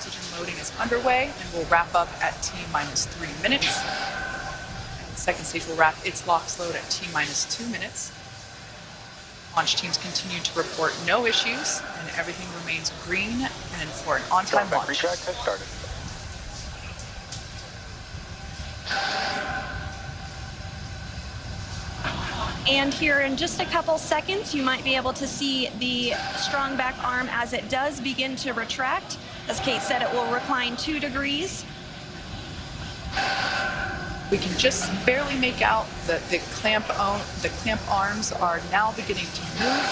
oxygen loading is underway and will wrap up at T-minus 3 minutes. And the second stage will wrap its LOX load at T-minus 2 minutes. Launch teams continue to report no issues, and everything remains green and for an on-time launch. Retract has started. And here in just a couple seconds, you might be able to see the strong back arm as it does begin to retract. As Kate said, it will recline 2 degrees. We can just barely make out that the clamp arms are now beginning to move.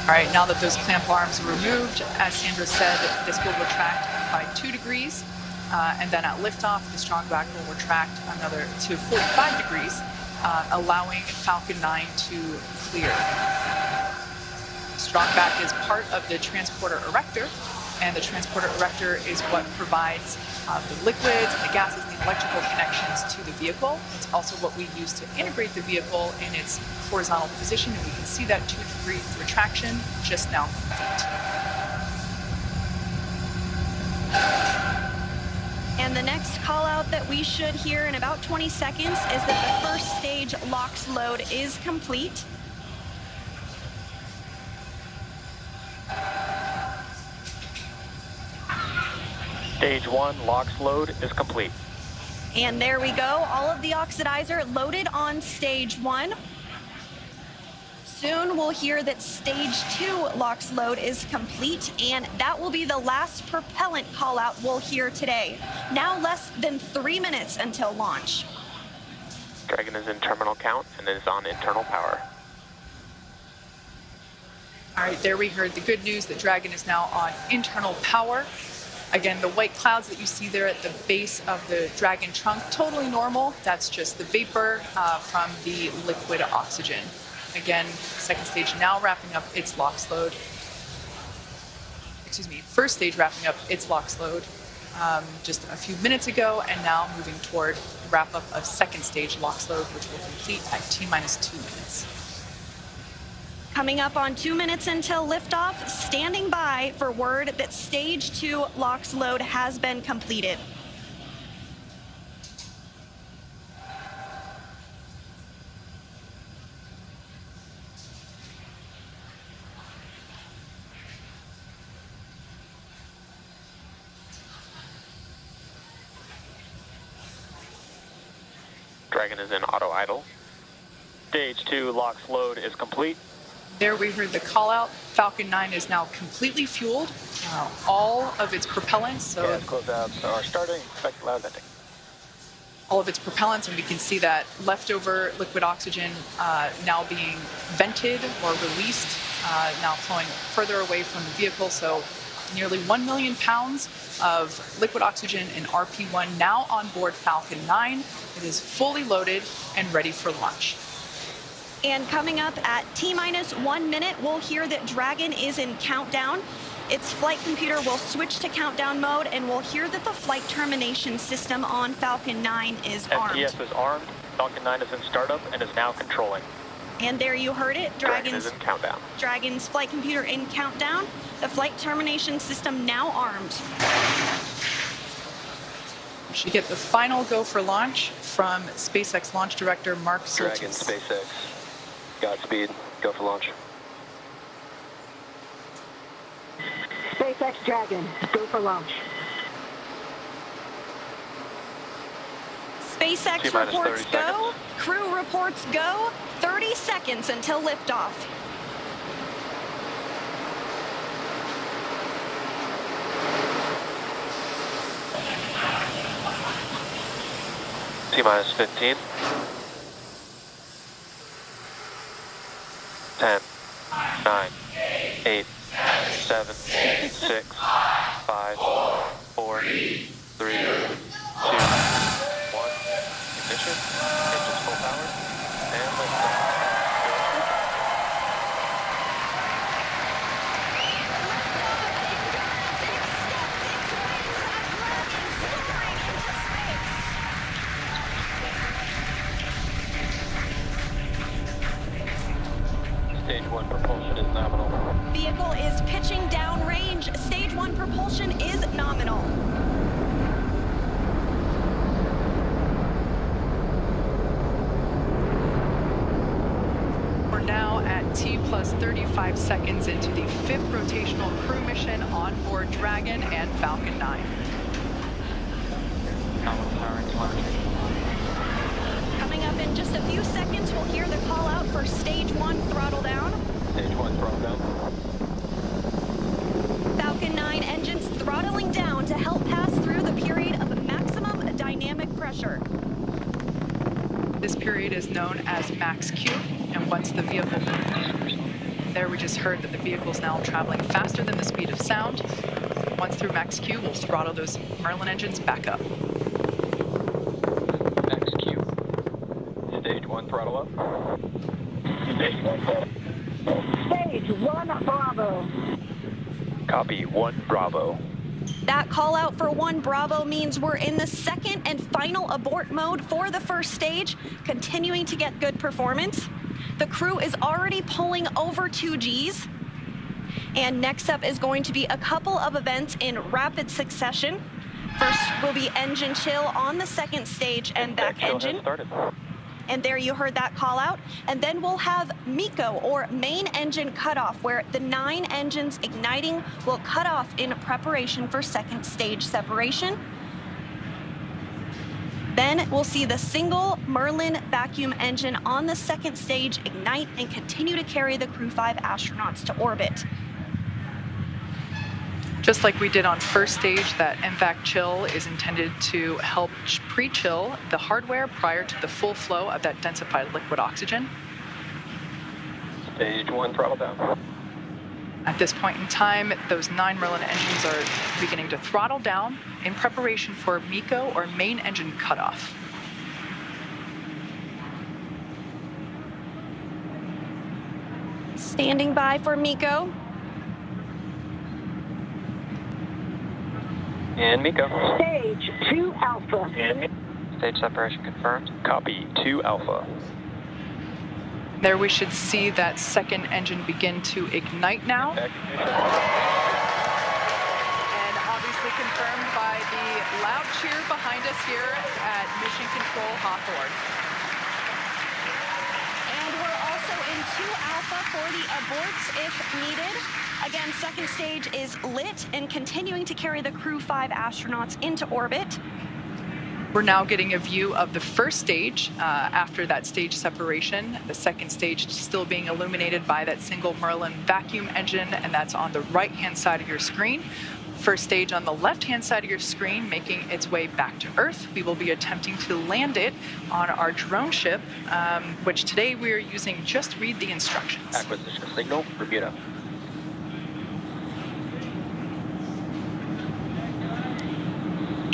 All right, now that those clamp arms are removed, as Sandra said, this will retract by 2 degrees. And then at liftoff, the strong back will retract another to 45 degrees, allowing Falcon 9 to clear. Strong back is part of the transporter erector, and the transporter erector is what provides the liquids and the gases and the electrical connections to the vehicle. It's also what we use to integrate the vehicle in its horizontal position, and we can see that 2-degree retraction just now complete. And the next call out that we should hear in about 20 seconds is that the first stage LOX load is complete. Stage 1 LOX load is complete. And there we go, all of the oxidizer loaded on stage 1. Soon we'll hear that stage 2 LOX load is complete, and that will be the last propellant call out we'll hear today. Now less than 3 minutes until launch. Dragon is in terminal count and is on internal power. All right, there we heard the good news that Dragon is now on internal power. Again, the white clouds that you see there at the base of the Dragon trunk, totally normal. That's just the vapor from the liquid oxygen. Again, second stage now wrapping up its LOX load. Excuse me, first stage wrapping up its LOX load just a few minutes ago, and now moving toward wrap up of second stage LOX load, which will complete at T-minus 2 minutes. Coming up on 2 minutes until liftoff, standing by for word that stage 2 LOX load has been completed. Dragon is in auto idle. Stage 2 LOX load is complete. There we heard the call out. Falcon 9 is now completely fueled. All of its propellants. So gas closeouts are starting. Expect loud venting. All of its propellants, and we can see that leftover liquid oxygen now being vented or released, now flowing further away from the vehicle. So nearly 1 million pounds of liquid oxygen in RP1 now on board Falcon 9. It is fully loaded and ready for launch. And coming up at T-minus 1 minute, we'll hear that Dragon is in countdown. Its flight computer will switch to countdown mode, and we'll hear that the flight termination system on Falcon 9 is armed. STS is armed. Falcon 9 is in startup and is now controlling. And there you heard it. Dragon is in countdown. Dragon's flight computer in countdown. The flight termination system now armed. We should get the final go for launch from SpaceX launch director Mark Sultis. Dragon, SpaceX. Godspeed. Go for launch. SpaceX Dragon, go for launch. SpaceX reports go. Crew reports go. 30 seconds until liftoff. T-minus 15. 10, 9, 8, 7, 6, 5, 4, 3, 2, 1. Ignition. Engines full power. And liftoff. Stage 1 propulsion is nominal. Vehicle is pitching downrange. Stage 1 propulsion is nominal. We're now at T plus 35 seconds into the 5th rotational crew mission on board Dragon and Falcon 9. Nominal power telemetry. Coming up in just a few seconds, we'll hear the call out for Stage 1 throttle down. Stage 1 throttle down. Falcon 9 engines throttling down to help pass through the period of maximum dynamic pressure. This period is known as max Q, and once the vehicle, there we just heard that the vehicle is now traveling faster than the speed of sound. Once through max Q, we'll throttle those Merlin engines back up. Max Q. Stage 1 throttle up. Stage 1 throttle. Stage 1 Bravo. Copy 1 Bravo. That call out for 1 Bravo means we're in the second and final abort mode for the first stage, continuing to get good performance. The crew is already pulling over 2 Gs. And next up is going to be a couple of events in rapid succession. First will be engine chill on the second stage and back engine. And there you heard that call out. And then we'll have MECO, or main engine cutoff, where the 9 engines igniting will cut off in preparation for second stage separation. Then we'll see the single Merlin vacuum engine on the second stage ignite and continue to carry the Crew-5 astronauts to orbit. Just like we did on first stage, that MVAC chill is intended to help pre-chill the hardware prior to the full flow of that densified liquid oxygen. Stage 1 throttle down. At this point in time, those 9 Merlin engines are beginning to throttle down in preparation for MECO, or main engine cutoff. Standing by for MECO. And MECO. Stage 2 Alpha. And stage separation confirmed. Copy 2 Alpha. There we should see that second engine begin to ignite now. And obviously confirmed by the loud cheer behind us here at Mission Control Hawthorne. And we're also in 2 Alpha for the aborts if needed. Again, second stage is lit and continuing to carry the Crew-5 astronauts into orbit. We're now getting a view of the first stage after that stage separation. The second stage still being illuminated by that single Merlin vacuum engine, and that's on the right-hand side of your screen. First stage on the left-hand side of your screen making its way back to Earth. We will be attempting to land it on our drone ship, which today we are using Just Read the Instructions. Acquisition signal, Bermuda.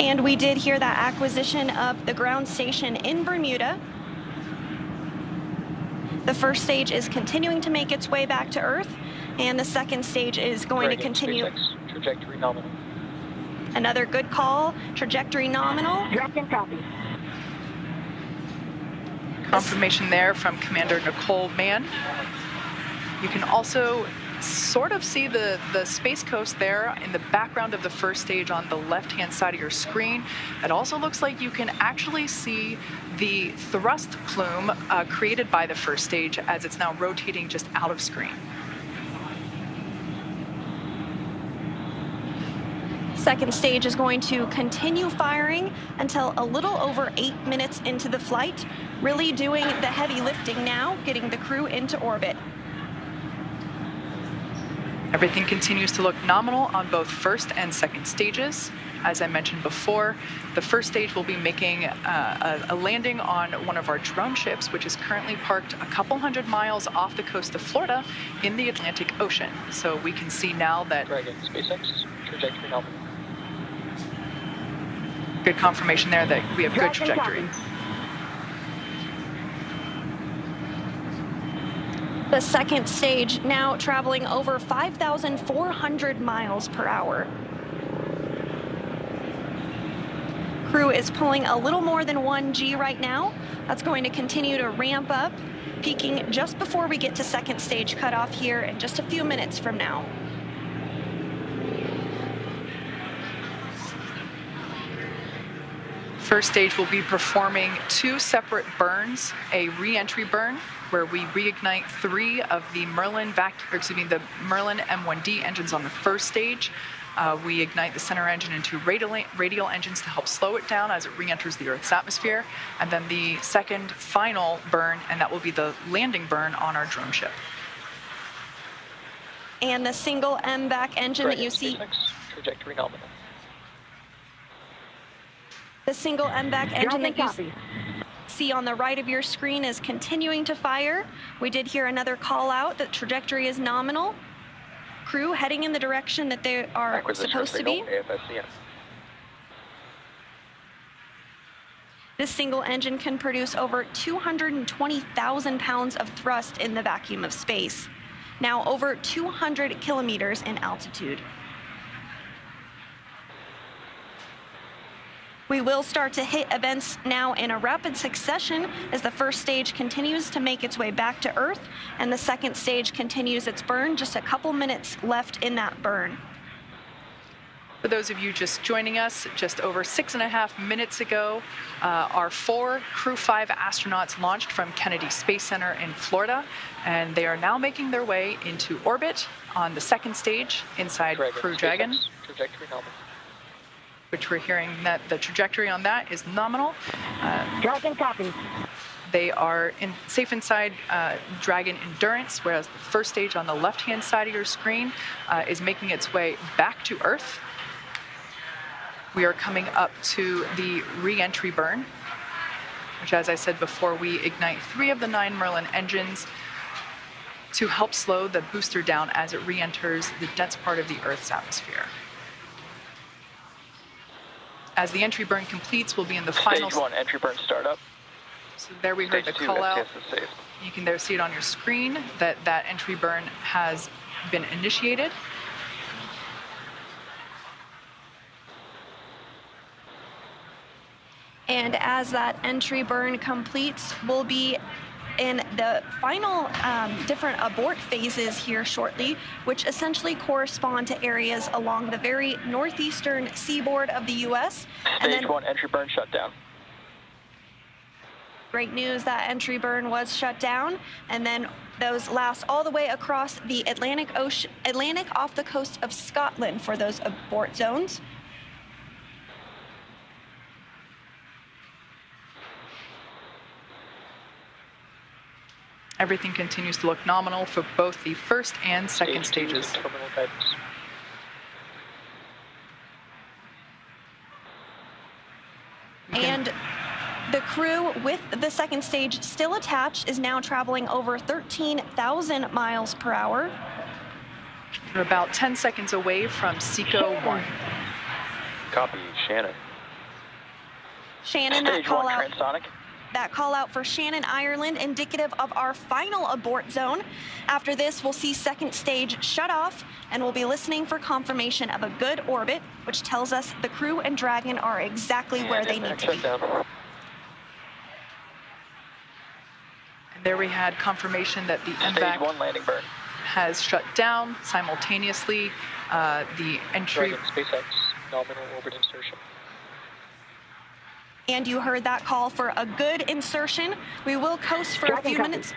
And we did hear that acquisition of the ground station in Bermuda. The first stage is continuing to make its way back to Earth, and the second stage is going to continue. SpaceX, trajectory nominal. Another good call, trajectory nominal. Dragon copy. Confirmation there from Commander Nicole Mann. You can also sort of see the Space Coast there in the background of the first stage on the left-hand side of your screen. It also looks like you can actually see the thrust plume created by the first stage as it's now rotating just out of screen. Second stage is going to continue firing until a little over 8 minutes into the flight, really doing the heavy lifting now, getting the crew into orbit. Everything continues to look nominal on both first and second stages. As I mentioned before, the first stage will be making a landing on one of our drone ships, which is currently parked a couple hundred miles off the coast of Florida in the Atlantic Ocean. So we can see now that... Dragon, SpaceX, trajectory nominal. Good confirmation there that we have good trajectory. The second stage now traveling over 5,400 miles per hour. Crew is pulling a little more than 1G right now. That's going to continue to ramp up, peaking just before we get to second stage cutoff here in just a few minutes from now. First stage will be performing 2 separate burns, a re-entry burn where we reignite 3 of the Merlin the Merlin M1D engines on the first stage. We ignite the center engine into radial engines to help slow it down as it re-enters the Earth's atmosphere. And then the second final burn, and that will be the landing burn on our drone ship. And the single MVAC engine that you see. Trajectory nominal. The single MVAC engine that you see on the right of your screen is continuing to fire. We did hear another call out that trajectory is nominal. Crew heading in the direction that they are supposed to be. This single engine can produce over 220,000 pounds of thrust in the vacuum of space, now over 200 kilometers in altitude. We will start to hit events now in a rapid succession as the first stage continues to make its way back to Earth and the second stage continues its burn. Just a couple minutes left in that burn. For those of you just joining us, just over 6.5 minutes ago, our 4 Crew-5 astronauts launched from Kennedy Space Center in Florida, and they are now making their way into orbit on the second stage inside Crew Dragon. Trajectory nominal. Which we're hearing that the trajectory on that is nominal. Dragon copy. They are safe inside Dragon Endurance, whereas the first stage on the left-hand side of your screen is making its way back to Earth. We are coming up to the re-entry burn, which, as I said before, we ignite 3 of the 9 Merlin engines to help slow the booster down as it re-enters the dense part of the Earth's atmosphere. As the entry burn completes, we'll be in the final... Stage 1, entry burn startup. So there we heard the call out. You can there see it on your screen that that entry burn has been initiated. And as that entry burn completes, we'll be in the final different abort phases here shortly, which essentially correspond to areas along the very northeastern seaboard of the U.S. Stage 1, entry burn shut down. Great news, that entry burn was shut down, and then those last all the way across the Atlantic off the coast of Scotland for those abort zones. Everything continues to look nominal for both the first and second stages. Terminal guidance. And the crew with the second stage still attached is now traveling over 13,000 miles per hour. We're about 10 seconds away from SECO 1. Copy, Shannon. Shannon, Stage 1, transonic. That call out for Shannon, Ireland, indicative of our final abort zone. After this, we'll see second stage shut off, and we'll be listening for confirmation of a good orbit, which tells us the crew and Dragon are exactly where they need to be. And there we had confirmation that the Stage MVAC 1 landing burn. has shut down simultaneously. The entry... Dragon SpaceX nominal orbit insertion. And you heard that call for a good insertion. We will coast for a few minutes.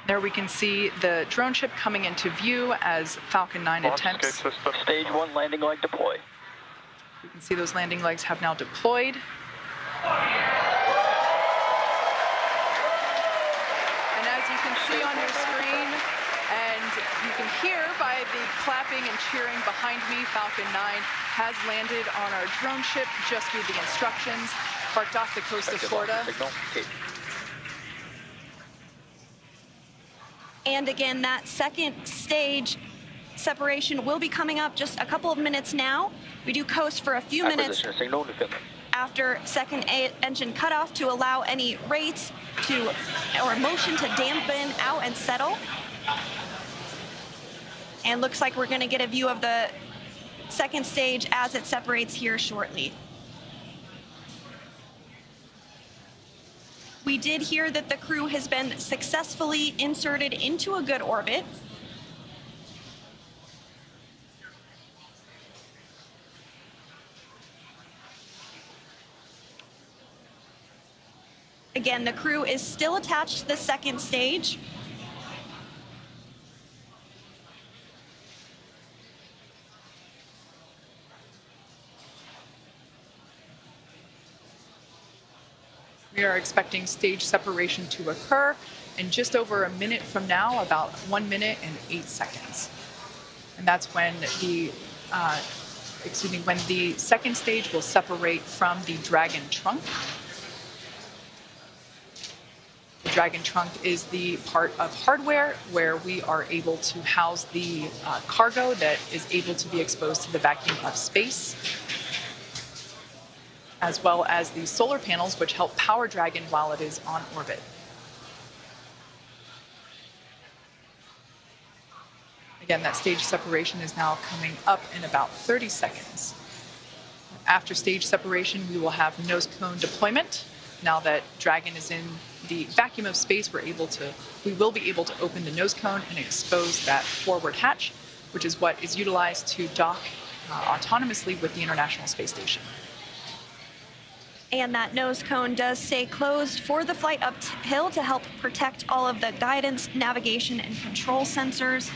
There we can see the drone ship coming into view as Falcon 9 attempts. Stage 1 landing leg deploy. You can see those landing legs have now deployed. And as you can see on your screen, and you can hear by the clapping and cheering behind me, Falcon 9 has landed on our drone ship just with the instructions, parked off the coast of Florida. And again, that second stage separation will be coming up just a couple of minutes now. We do coast for a few minutes after second engine cutoff to allow any rates or motion to dampen out and settle. And looks like we're going to get a view of the second stage as it separates here shortly. We did hear that the crew has been successfully inserted into a good orbit. Again, the crew is still attached to the second stage. We are expecting stage separation to occur in just over a minute from now, about 1 minute and 8 seconds. And that's when when the second stage will separate from the Dragon trunk. The Dragon trunk is the part of hardware where we are able to house the cargo that is able to be exposed to the vacuum of space, as well as the solar panels, which help power Dragon while it is on orbit. Again, that stage separation is now coming up in about 30 seconds. After stage separation, we will have nose cone deployment. Now that Dragon is in the vacuum of space, we will be able to open the nose cone and expose that forward hatch, which is what is utilized to dock autonomously with the International Space Station. And that nose cone does stay closed for the flight uphill to help protect all of the guidance, navigation, and control sensors.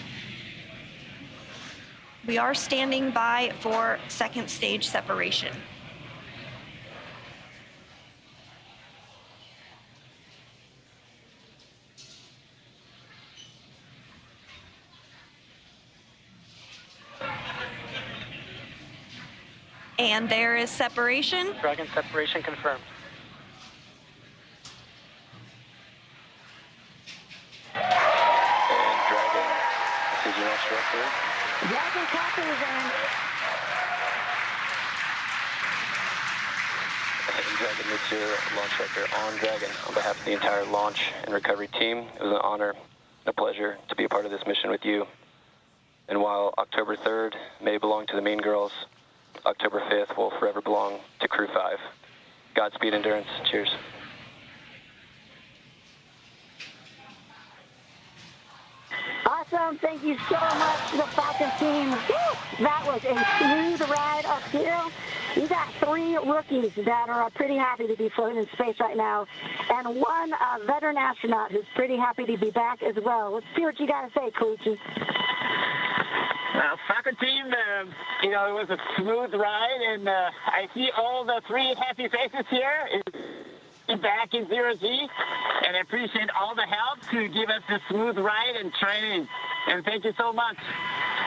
We are standing by for second stage separation. And there is separation. Dragon separation confirmed. And Dragon, this is your launch director. Dragon copies and Dragon, this is your launch director on Dragon. On behalf of the entire launch and recovery team, it was an honor, a pleasure to be a part of this mission with you. And while October 3rd may belong to the Mean Girls, October 5th will forever belong to Crew-5. Godspeed, Endurance. Cheers. awesome. Thank you so much to the Falcon team. Woo! That was a smooth ride uphill. You got 3 rookies that are pretty happy to be floating in space right now, and 1 veteran astronaut who's pretty happy to be back as well. Let's see what you got to say, Coachy. Falcon team, it was a smooth ride, and I see all the 3 happy faces here back in 0G, and I appreciate all the help to give us a smooth ride and training, and thank you so much.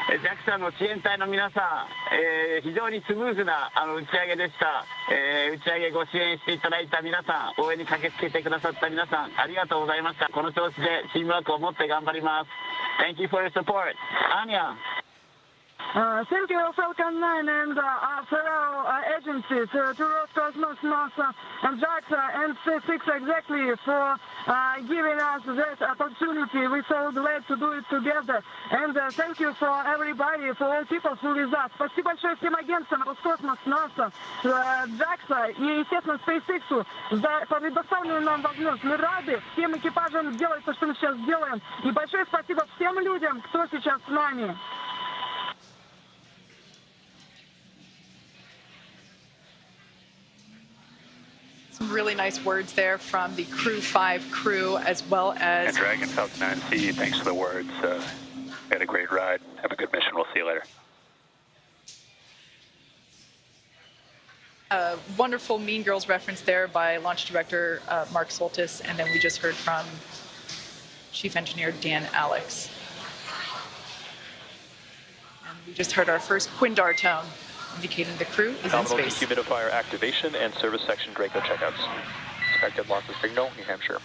JAXA の支援隊の皆さん、非常にスムーズな打ち上げでした。打ち上げご支援していただいた皆さん、応援に駆けつけてくださった皆さん、ありがとうございました。この調子でチームワークを持って頑張ります。Thank you for your support. Anya. Thank you, Falcon 9 and fellow agencies, to Roscosmos, NASA, and JAXA, and SpaceX exactly for giving us this opportunity. We're so glad to do it together. And thank you for everybody, for all people who with us. Спасибо большое всем агентствам Роскосмос, NASA, JAXA и, естественно, SpaceX за предоставленную нам возможность. Мы рады всем экипажам делать то, что мы сейчас делаем. И большое спасибо всем людям, кто сейчас с нами. Some really nice words there from the Crew-5 crew, as well as... And Dragon, Falcon 9C, thanks for the words. Had a great ride. Have a good mission. We'll see you later. A wonderful Mean Girls reference there by Launch Director Mark Soltis, and then we just heard from Chief Engineer Dan Alex. And we just heard our first Quindar tone, indicating the crew is in space. Dehumidifier activation and service section Draco checkouts. Expected loss of signal, New Hampshire.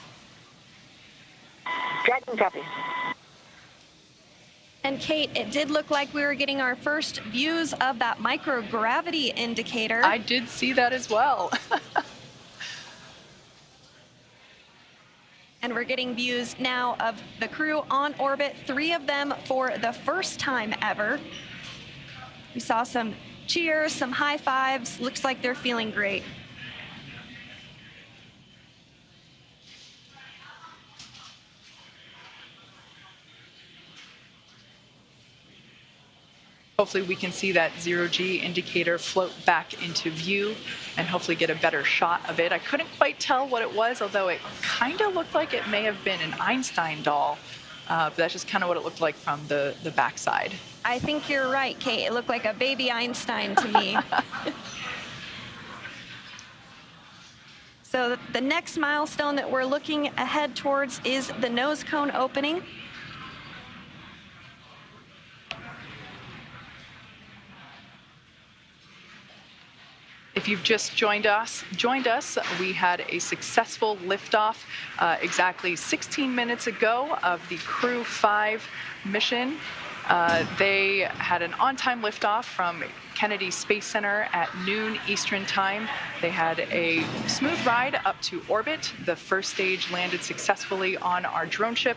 Dragon copy. And Kate, it did look like we were getting our first views of that microgravity indicator. I did see that as well. And we're getting views now of the crew on orbit, 3 of them for the first time ever. We saw some cheers, some high fives. Looks like they're feeling great. hopefully we can see that zero-G indicator float back into view and hopefully get a better shot of it. I couldn't quite tell what it was, although it kind of looked like it may have been an Einstein doll, but that's just kind of what it looked like from the backside. I think you're right, Kate. It looked like a baby Einstein to me. So the next milestone that we're looking ahead towards is the nose cone opening. If you've just joined us, we had a successful liftoff exactly 16 minutes ago of the Crew-5 mission. They had an on-time liftoff from Kennedy Space Center at noon Eastern Time. They had a smooth ride up to orbit. The first stage landed successfully on our drone ship.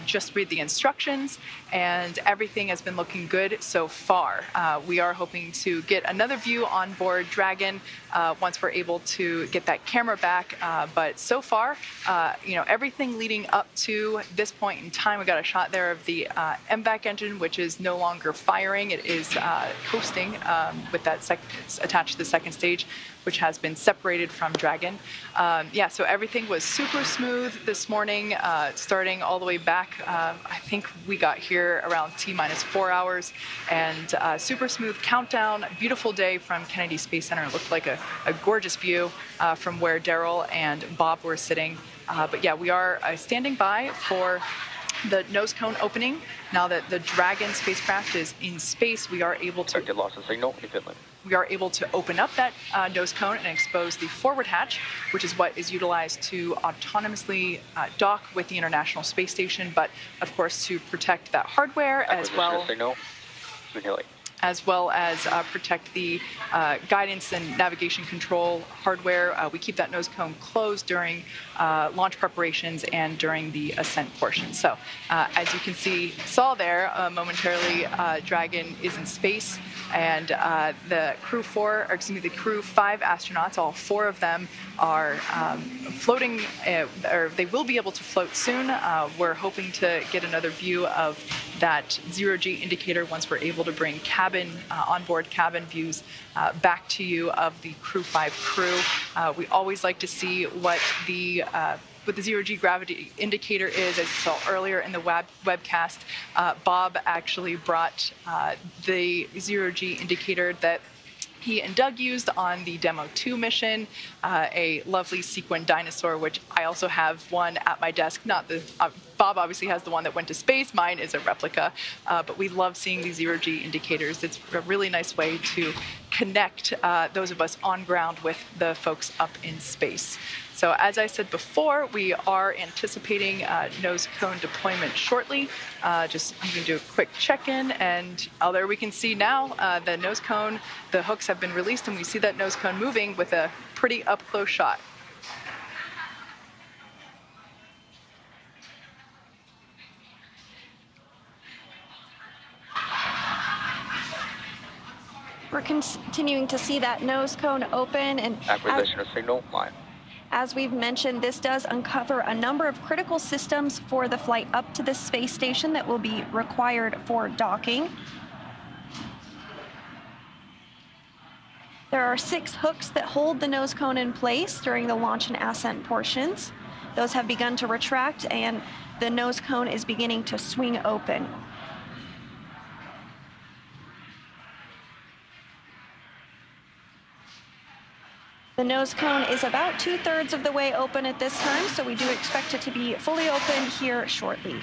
Just read the instructions, and everything has been looking good so far. We are hoping to get another view on board Dragon once we're able to get that camera back. But so far, everything leading up to this point in time, we got a shot there of the MVAC engine, which is no longer firing. It is coasting with that it's attached to the second stage, which has been separated from Dragon. So everything was super smooth this morning, starting all the way back. I think we got here around T-4 hours, and super smooth countdown. Beautiful day from Kennedy Space Center. It looked like a gorgeous view from where Daryl and Bob were sitting. But yeah, we are standing by for the nose cone opening. Now that the Dragon spacecraft is in space, we are able to loss of signal in Finland. We are able to open up that nose cone and expose the forward hatch, which is what is utilized to autonomously dock with the International Space Station, but of course to protect that hardware as well as protect the guidance and navigation control hardware. We keep that nose cone closed during launch preparations and during the ascent portion. So as you can saw there momentarily, Dragon is in space, and the Crew-5 astronauts, all 4 of them are floating, or they will be able to float soon. We're hoping to get another view of that zero-G indicator once we're able to bring onboard cabin views back to you of the Crew-5 crew. We always like to see what the zero-G gravity indicator is. As you saw earlier in the webcast, Bob actually brought the zero-G indicator that he and Doug used on the Demo 2 mission, a lovely sequin dinosaur, which I also have one at my desk. Bob obviously has the one that went to space. Mine is a replica, but we love seeing these zero-G indicators. It's a really nice way to connect those of us on ground with the folks up in space. So as I said before, we are anticipating nose cone deployment shortly. I'm going to do a quick check-in, and there we can see now the nose cone, the hooks have been released, and we see that nose cone moving with a pretty up-close shot. We're continuing to see that nose cone open, and acquisition of signal live. As we've mentioned, this does uncover a number of critical systems for the flight up to the space station that will be required for docking. There are 6 hooks that hold the nose cone in place during the launch and ascent portions. Those have begun to retract, and the nose cone is beginning to swing open. The nose cone is about 2/3 of the way open at this time, so we do expect it to be fully open here shortly.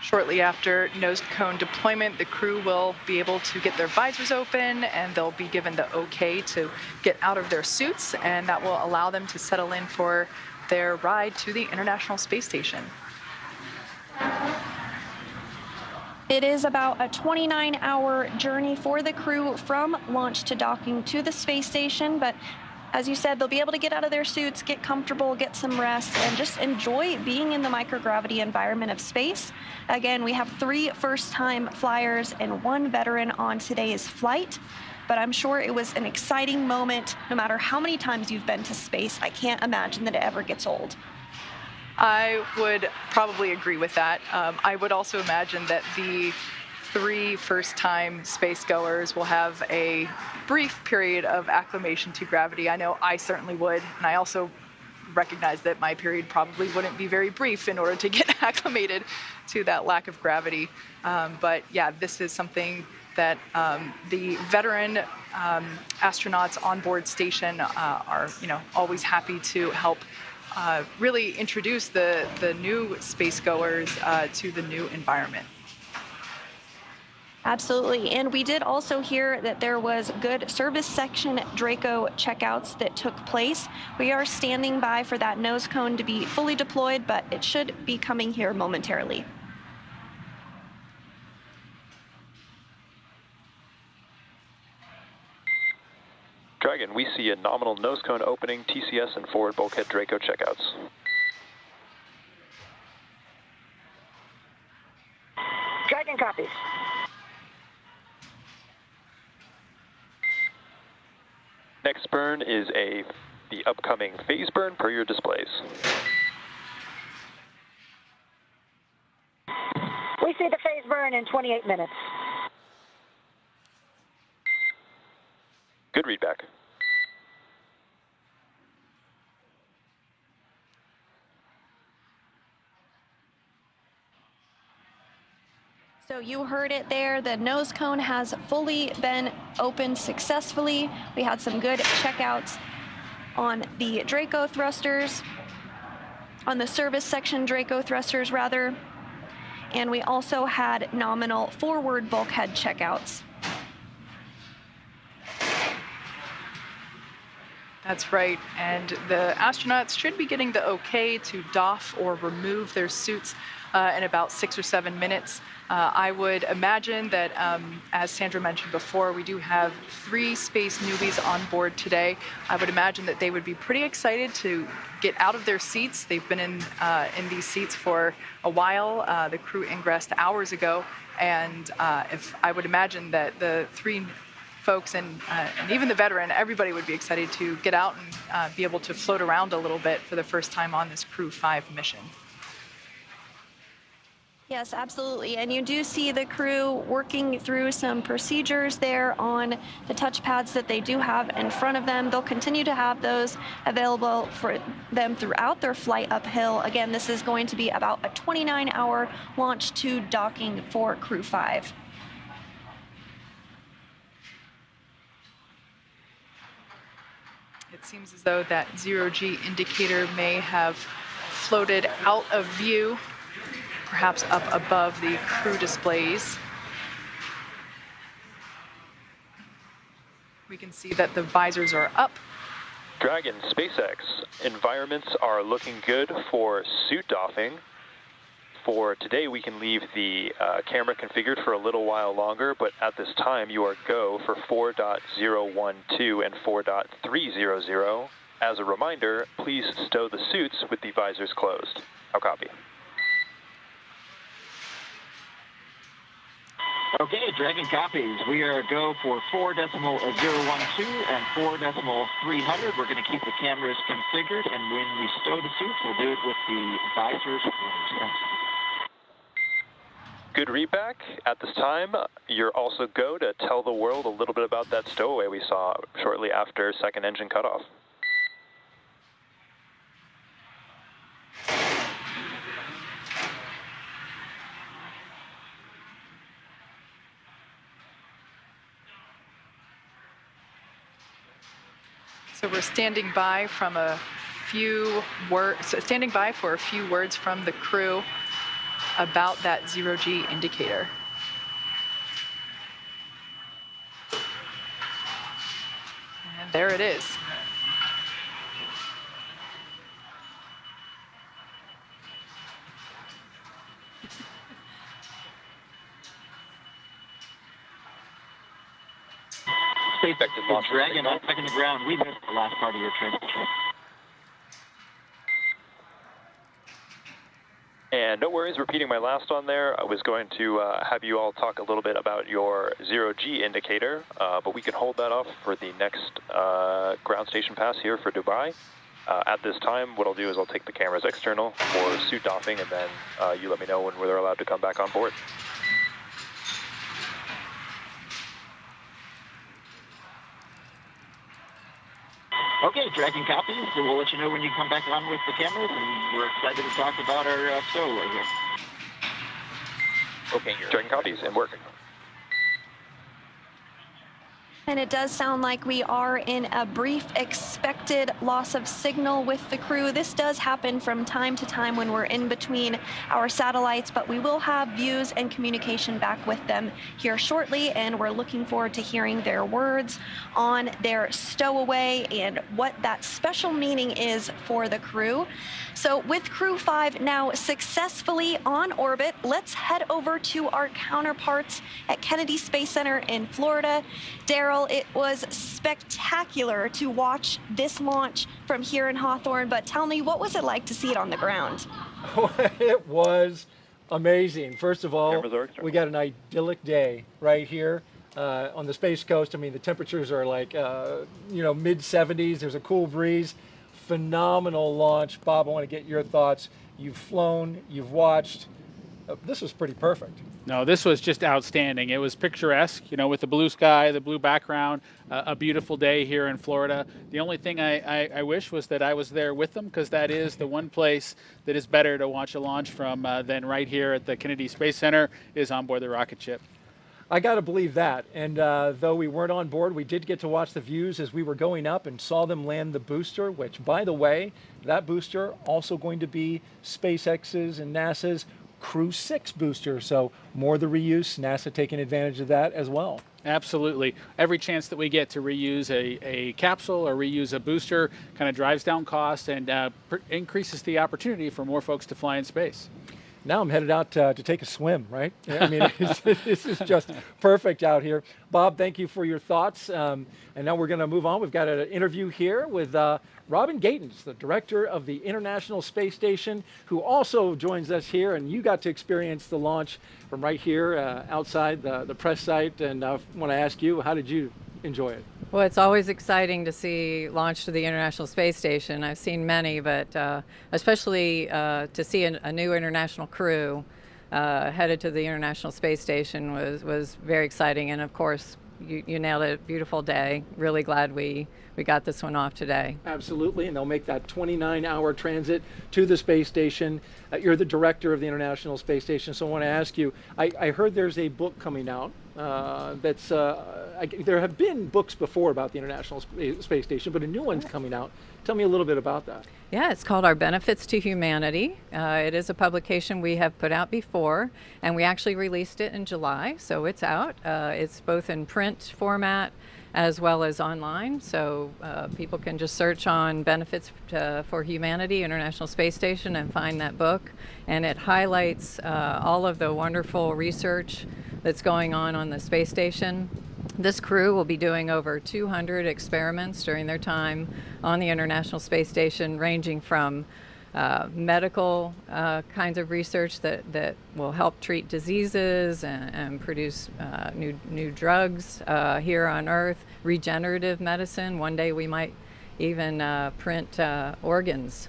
Shortly after nose cone deployment, the crew will be able to get their visors open, and they'll be given the okay to get out of their suits, and that will allow them to settle in for their ride to the International Space Station. It is about a 29-hour journey for the crew from launch to docking to the space station, but As you said, they'll be able to get out of their suits, get comfortable, get some rest, and just enjoy being in the microgravity environment of space. Again, we have 3 first-time flyers and 1 veteran on today's flight, but I'm sure it was an exciting moment. No matter how many times you've been to space, I can't imagine that it ever gets old. I would probably agree with that. I would also imagine that the 3 first-time space goers will have a brief period of acclimation to gravity. I know I certainly would, and I also recognize that my period probably wouldn't be very brief in order to get acclimated to that lack of gravity. But yeah, this is something that the veteran astronauts on board station are, always happy to help really introduce the new space goers to the new environment. Absolutely. And we did also hear that there was good service section Draco checkouts that took place. We are standing by for that nose cone to be fully deployed, but it should be coming here momentarily. Dragon, we see a nominal nose cone opening, TCS and forward bulkhead Draco checkouts. Dragon copies. Next burn is the upcoming phase burn per your displays. We see the phase burn in 28 minutes. Good readback. So you heard it there. The nose cone has fully been opened successfully. We had some good checkouts on the Draco thrusters, on the service section Draco thrusters rather. And we also had nominal forward bulkhead checkouts. That's right, and the astronauts should be getting the okay to doff or remove their suits in about 6 or 7 minutes. I would imagine that, as Sandra mentioned before, we do have 3 space newbies on board today. I would imagine that they would be pretty excited to get out of their seats. They've been in these seats for a while. The crew ingressed hours ago, and if I would imagine that the 3 folks and even the veteran, everybody would be excited to get out and be able to float around a little bit for the first time on this Crew-5 mission. Yes, absolutely. And you do see the crew working through some procedures there on the touchpads that they do have in front of them. They'll continue to have those available for them throughout their flight uphill. Again, this is going to be about a 29-hour launch to docking for Crew-5. It seems as though that 0G indicator may have floated out of view, perhaps up above the crew displays. We can see that the visors are up. Dragon, SpaceX, environments are looking good for suit doffing. For today, we can leave the camera configured for a little while longer, but at this time, you are go for 4.012 and 4.300. As a reminder, please stow the suits with the visors closed. I'll copy. Okay, Dragon copies. We are go for 4.012 and 4.300. We're going to keep the cameras configured, and when we stow the suits, we'll do it with the visors closed. Good readback. At this time, you're also go to tell the world a little bit about that stowaway we saw shortly after second engine cutoff. So we're standing by for a few words from the crew about that 0G indicator. And there it is. Expected launch Dragon on back in the ground. We missed the last part of your transmission. And no worries, repeating my last one there. I was going to have you all talk a little bit about your zero-G indicator, but we can hold that off for the next ground station pass here for Dubai. At this time, what I'll do is I'll take the cameras external for suit doffing, and then you let me know when they're allowed to come back on board. Okay, Dragon copies, so we'll let you know when you come back on with the cameras, and we're excited to talk about our stowaway here. Okay, Dragon copies and working. And it does sound like we are in a brief expected loss of signal with the crew. This does happen from time to time when we're in between our satellites, but we will have views and communication back with them here shortly, and we're looking forward to hearing their words on their stowaway and what that special meaning is for the crew. So with Crew-5 now successfully on orbit, let's head over to our counterparts at Kennedy Space Center in Florida. Daryl, it was spectacular to watch this launch from here in Hawthorne, but tell me, what was it like to see it on the ground? It was amazing. First of all, we got an idyllic day right here on the Space Coast. I mean, the temperatures are like, mid 70s. There's a cool breeze. Phenomenal launch. Bob, I want to get your thoughts. You've flown, you've watched. This was pretty perfect. No, this was just outstanding. It was picturesque, with the blue sky, the blue background, a beautiful day here in Florida. The only thing I wish was that I was there with them, because that is the one place that is better to watch a launch from than right here at the Kennedy Space Center is on board the rocket ship. I got to believe that. And though we weren't on board, we did get to watch the views as we were going up and saw them land the booster, which, by the way, that booster also going to be SpaceX's and NASA's Crew-6 booster. So more the reuse, NASA taking advantage of that as well. Absolutely. Every chance that we get to reuse a capsule or reuse a booster kind of drives down costs and increases the opportunity for more folks to fly in space. Now I'm headed out to take a swim, right? I mean, this is just perfect out here. Bob, thank you for your thoughts. And now we're going to move on. We've got an interview here with Robin Gatens, the director of the International Space Station, who also joins us here. And you got to experience the launch from right here outside the press site. And I want to ask you, how did you enjoy it? Well, it's always exciting to see launch to the International Space Station. I've seen many, but especially to see a new international crew headed to the International Space Station was very exciting. And of course, you nailed it. Beautiful day. Really glad we got this one off today. Absolutely, and they'll make that 29-hour transit to the space station. You're the director of the International Space Station, so I want to ask you, I heard there's a book coming out there have been books before about the International Space Station, but a new one's coming out. Tell me a little bit about that. Yeah, it's called Our Benefits to Humanity. It is a publication we have put out before, and we actually released it in July, so it's out. It's both in print format as well as online, so people can just search on Benefits for Humanity, International Space Station, and find that book. And it highlights all of the wonderful research that's going on the space station. This crew will be doing over 200 experiments during their time on the International Space Station, ranging from medical kinds of research that will help treat diseases and produce new drugs here on Earth, regenerative medicine. One day we might even print organs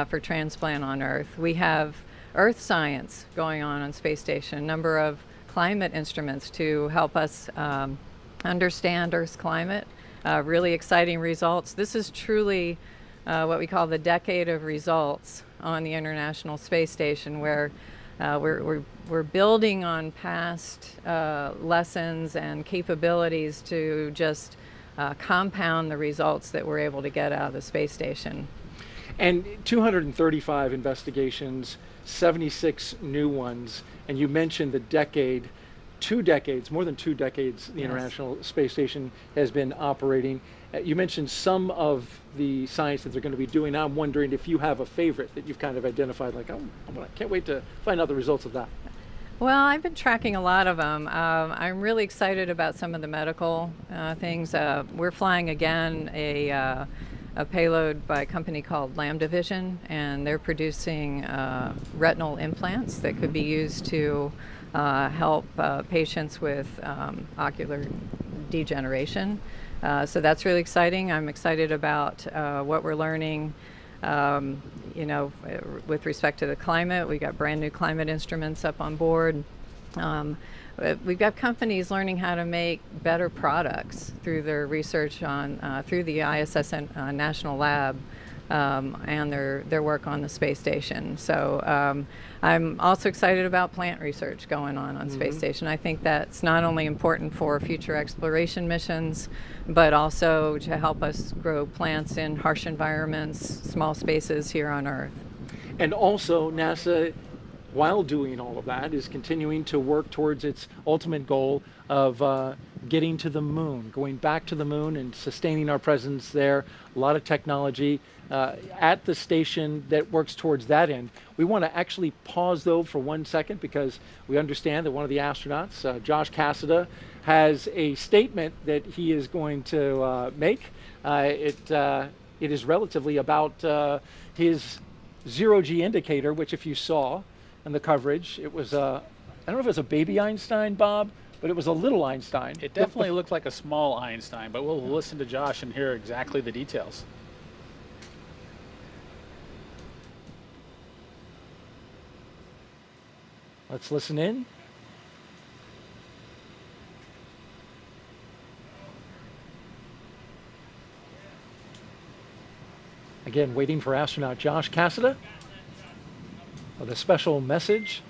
for transplant on Earth. We have earth science going on Space Station, a number of climate instruments to help us understand Earth's climate. Really exciting results. This is truly what we call the decade of results on the International Space Station, where we're building on past lessons and capabilities to just compound the results that we're able to get out of the space station. And 235 investigations, 76 new ones, and you mentioned the decade. 2 decades, more than 2 decades, the International Space Station has been operating. You mentioned some of the science that they're going to be doing. Now I'm wondering if you have a favorite that you've kind of identified, like, oh, I can't wait to find out the results of that. Well, I've been tracking a lot of them. I'm really excited about some of the medical things. We're flying again a payload by a company called Lambda Vision, and they're producing retinal implants that could be used to help patients with ocular degeneration. So that's really exciting. I'm excited about what we're learning. You know, with respect to the climate, we got brand new climate instruments up on board. We've got companies learning how to make better products through their research on through the ISS National Lab and their work on the space station. So I'm also excited about plant research going on Space Station. I think that's not only important for future exploration missions, but also to help us grow plants in harsh environments, small spaces here on Earth. And also NASA, while doing all of that, is continuing to work towards its ultimate goal of getting to the moon, going back to the moon and sustaining our presence there. A lot of technology at the station that works towards that end. We want to actually pause though for 1 second, because we understand that one of the astronauts, Josh Cassada, has a statement that he is going to make. It is relatively about his zero-G indicator, which if you saw in the coverage, it was I don't know if it was a baby Einstein, Bob, but it was a little Einstein. It definitely looked like a small Einstein, but we'll listen to Josh and hear exactly the details. Let's listen in. Again, waiting for astronaut Josh Cassada with a special message.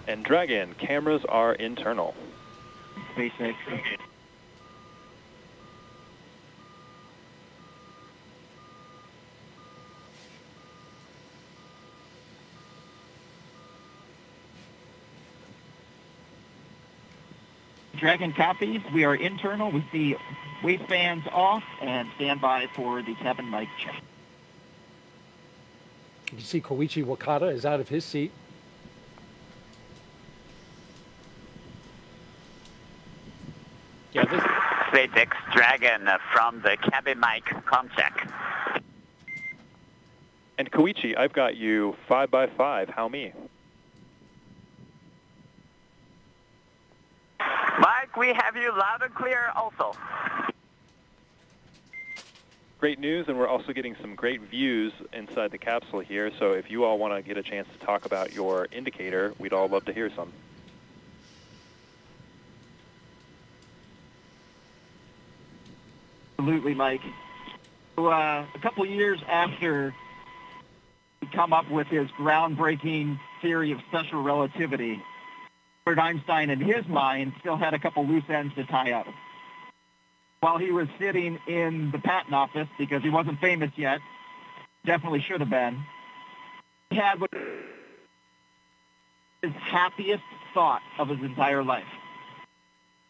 And Dragon, cameras are internal. SpaceX. Dragon copies. We are internal. We see waistbands off and stand by for the cabin mic check. You can see Koichi Wakata is out of his seat. Yeah, this SpaceX Dragon from the cabin mic com check. And Koichi, I've got you 5x5. How me? Mike, we have you loud and clear also. Great news, and we're also getting some great views inside the capsule here, so if you all want to get a chance to talk about your indicator, we'd all love to hear some. Absolutely, Mike. So, a couple years after he come up with his groundbreaking theory of special relativity, Albert Einstein, in his mind, still had a couple loose ends to tie up. While he was sitting in the patent office, because he wasn't famous yet, definitely should have been, he had what his happiest thought of his entire life.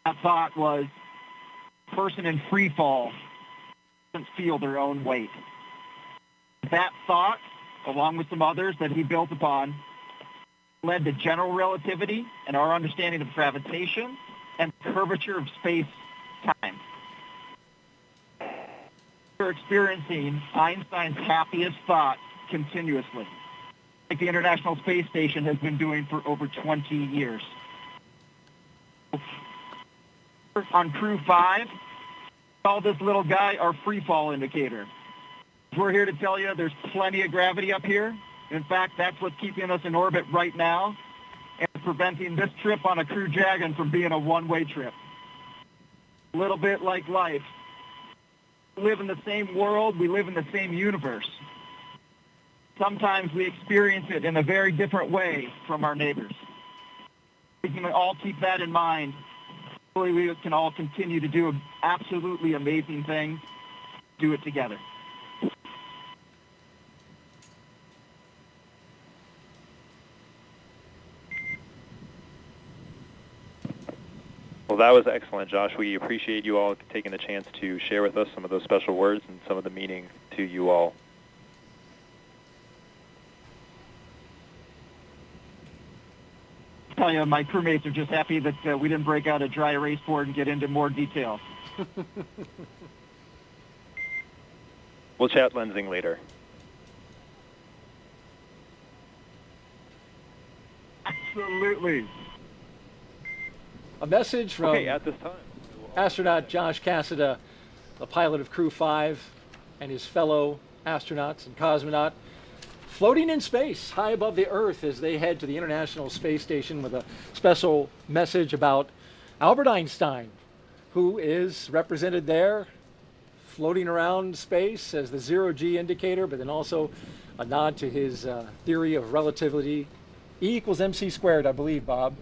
That thought was, a person in free fall doesn't feel their own weight. That thought, along with some others that he built upon, led to general relativity and our understanding of gravitation and curvature of space-time. We're experiencing Einstein's happiest thought continuously, like the International Space Station has been doing for over 20 years. On Crew-5, call this little guy our free fall indicator. We're here to tell you there's plenty of gravity up here. In fact, that's what's keeping us in orbit right now and preventing this trip on a Crew Dragon from being a one-way trip. A little bit like life. We live in the same world. We live in the same universe. Sometimes we experience it in a very different way from our neighbors. We can all keep that in mind. Hopefully we can all continue to do absolutely amazing things, do it together. Well, that was excellent, Josh. We appreciate you all taking the chance to share with us some of those special words and some of the meaning to you all. tell you, my crewmates are just happy that we didn't break out a dry erase board and get into more details. We'll chat lensing later. Absolutely. A message from at this time, astronaut Josh Cassada, the pilot of Crew-5, and his fellow astronauts and cosmonaut, floating in space high above the Earth as they head to the International Space Station with a special message about Albert Einstein, who is represented there floating around space as the zero-G indicator, but then also a nod to his theory of relativity. E equals mc squared, I believe, Bob.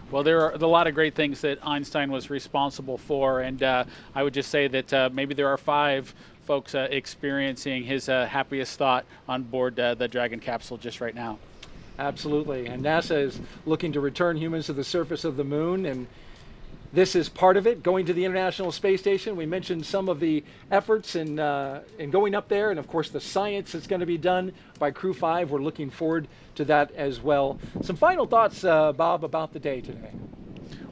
Well, there are a lot of great things that Einstein was responsible for, and I would just say that maybe there are 5 folks experiencing his happiest thought on board the Dragon capsule just right now. Absolutely, and NASA is looking to return humans to the surface of the moon, and this is part of it, going to the International Space Station. We mentioned some of the efforts in going up there, and of course the science that's going to be done by Crew-5. We're looking forward to that as well. Some final thoughts, Bob, about the day today.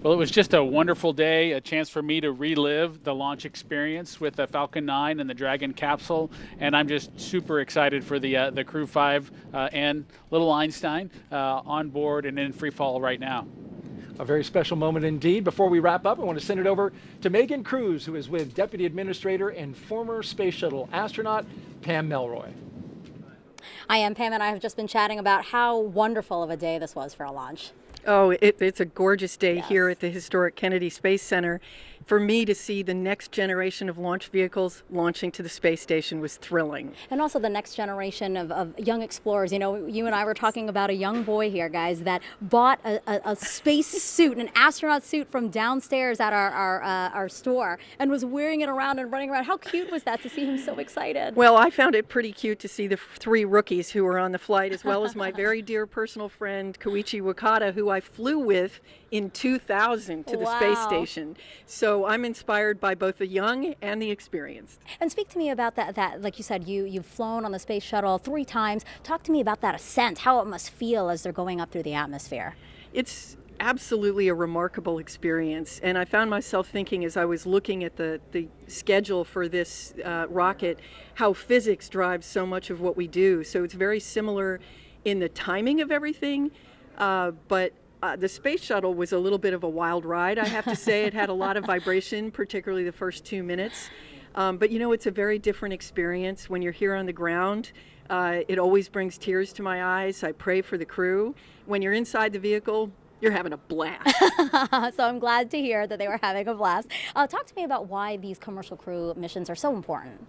Well, it was just a wonderful day, a chance for me to relive the launch experience with the Falcon 9 and the Dragon capsule, and I'm just super excited for the Crew-5 and little Einstein on board and in free fall right now. A very special moment indeed. Before we wrap up, I want to send it over to Megan Cruz, who is with Deputy Administrator and former Space Shuttle astronaut Pam Melroy. I am Pam, and I have just been chatting about how wonderful of a day this was for a launch. Oh, it's a gorgeous day here at the historic Kennedy Space Center. For me to see the next generation of launch vehicles launching to the space station was thrilling. And also the next generation of young explorers. You know, you and I were talking about a young boy here, guys, that bought a space suit, an astronaut suit from downstairs at our store and was wearing it around and running around. How cute was that to see him so excited? Well, I found it pretty cute to see the 3 rookies who were on the flight, as well as my very dear personal friend, Koichi Wakata, who I flew with in 2000 to the space station. So I'm inspired by both the young and the experienced. And speak to me about that like you said, you've flown on the space shuttle 3 times. Talk to me about that ascent, how it must feel as they're going up through the atmosphere. It's absolutely a remarkable experience, and I found myself thinking as I was looking at the schedule for this rocket, how physics drives so much of what we do. So it's very similar in the timing of everything, but the space shuttle was a little bit of a wild ride, I have to say. It had a lot of vibration, particularly the first 2 minutes. But you know, it's a very different experience when you're here on the ground. It always brings tears to my eyes. I pray for the crew. When you're inside the vehicle, you're having a blast. So I'm glad to hear that they were having a blast. Talk to me about why these commercial crew missions are so important.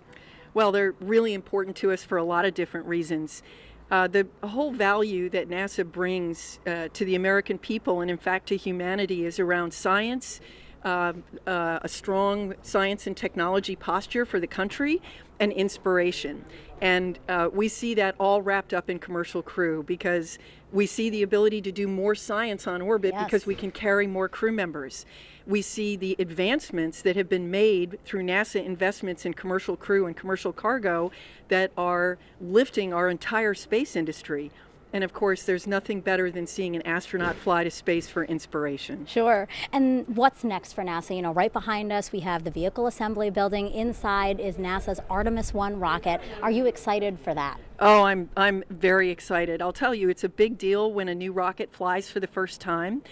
Well, they're really important to us for a lot of different reasons. The whole value that NASA brings to the American people and in fact to humanity is around science, a strong science and technology posture for the country, and inspiration. And we see that all wrapped up in Commercial Crew because we see the ability to do more science on orbit because we can carry more crew members. We see the advancements that have been made through NASA investments in commercial crew and commercial cargo that are lifting our entire space industry. And of course, there's nothing better than seeing an astronaut fly to space for inspiration. Sure. And what's next for NASA? You know, right behind us, we have the vehicle assembly building. Inside is NASA's Artemis 1 rocket. Are you excited for that? Oh, I'm very excited. I'll tell you, it's a big deal when a new rocket flies for the first time.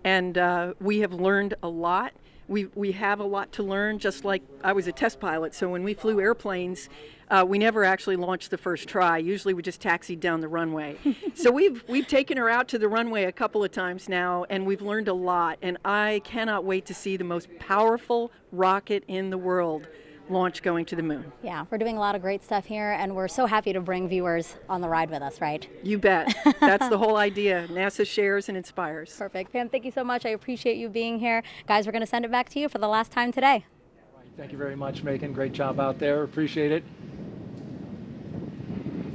And we have learned a lot. We have a lot to learn, just like I was a test pilot. So when we flew airplanes, we never actually launched the first try. Usually we just taxied down the runway. So we've taken her out to the runway a couple of times now, and we've learned a lot. And I cannot wait to see the most powerful rocket in the world launch going to the moon. Yeah, we're doing a lot of great stuff here, and we're so happy to bring viewers on the ride with us, right? You bet. That's the whole idea. NASA shares and inspires. Perfect. Pam, thank you so much. I appreciate you being here. Guys, we're going to send it back to you for the last time today. Thank you very much, Megan. Great job out there. Appreciate it.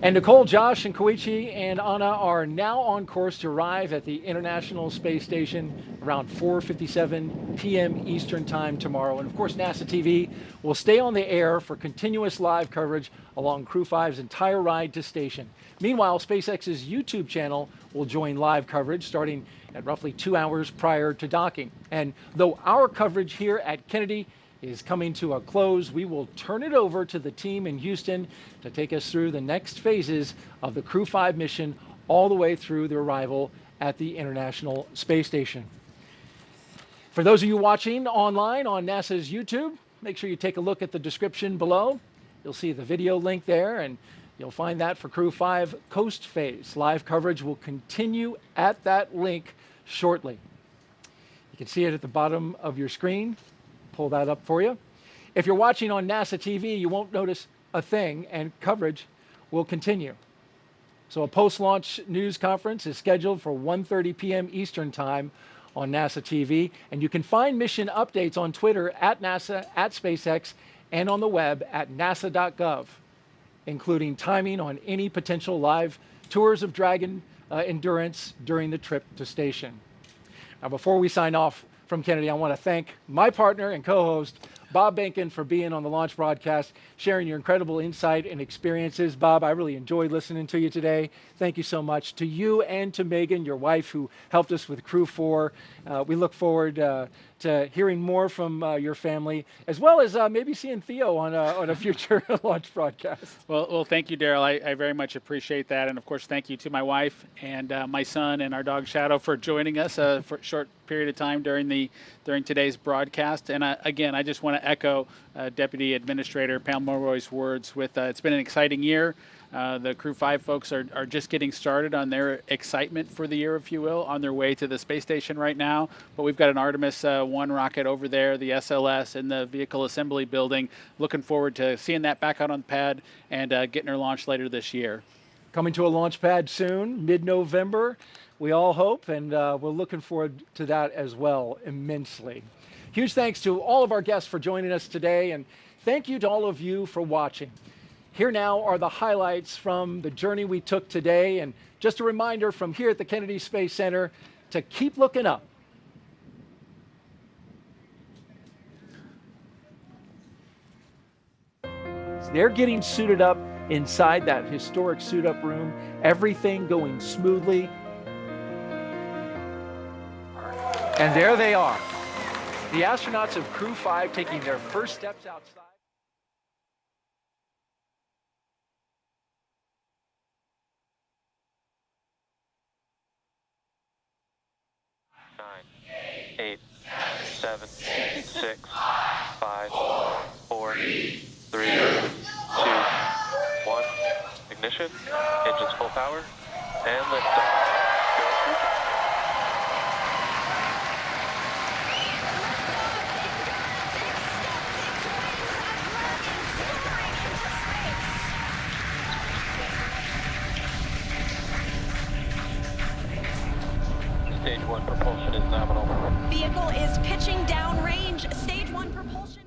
And Nicole, Josh, and Koichi and Anna are now on course to arrive at the International Space Station around 4:57 p.m. Eastern Time tomorrow. And of course, NASA TV will stay on the air for continuous live coverage along Crew-5's entire ride to station. Meanwhile, SpaceX's YouTube channel will join live coverage starting at roughly 2 hours prior to docking. And though our coverage here at Kennedy is coming to a close, we will turn it over to the team in Houston to take us through the next phases of the Crew-5 mission all the way through the arrival at the International Space Station. For those of you watching online on NASA's YouTube, make sure you take a look at the description below. You'll see the video link there, and you'll find that for Crew-5 Coast Phase. Live coverage will continue at that link shortly. You can see it at the bottom of your screen. Pull that up for you. If you're watching on NASA TV, you won't notice a thing, and coverage will continue. So a post-launch news conference is scheduled for 1:30 p.m. Eastern Time on NASA TV, and you can find mission updates on Twitter at NASA, at SpaceX, and on the web at nasa.gov, including timing on any potential live tours of Dragon Endurance during the trip to station. Now, before we sign off from Kennedy, I want to thank my partner and co-host, Bob Behnken, for being on the launch broadcast, sharing your incredible insight and experiences. Bob, I really enjoyed listening to you today. Thank you so much. To you and to Megan, your wife, who helped us with Crew-4. We look forward to hearing more from your family, as well as maybe seeing Theo on a future launch broadcast. Well, thank you, Daryl. I very much appreciate that. And of course, thank you to my wife and my son and our dog Shadow for joining us for a short period of time during today's broadcast. And again, I just want to echo Deputy Administrator Pam Mulroy's words with it's been an exciting year. The Crew-5 folks are just getting started on their excitement for the year, if you will, on their way to the space station right now. But we've got an Artemis 1 rocket over there, the SLS, in the vehicle assembly building. Looking forward to seeing that back out on the pad and getting her launched later this year. Coming to a launch pad soon, mid-November, we all hope, and we're looking forward to that as well immensely. Huge thanks to all of our guests for joining us today, and thank you to all of you for watching. Here now are the highlights from the journey we took today, and just a reminder from here at the Kennedy Space Center to keep looking up. They're getting suited up inside that historic suit-up room, everything going smoothly. And there they are, the astronauts of Crew-5 taking their first steps outside. 9, 8, 7, 6, 5, 4, 3, 2, 1. Ignition, engines full power, and liftoff. Stage 1 propulsion is nominal. Vehicle is pitching downrange. Stage 1 propulsion.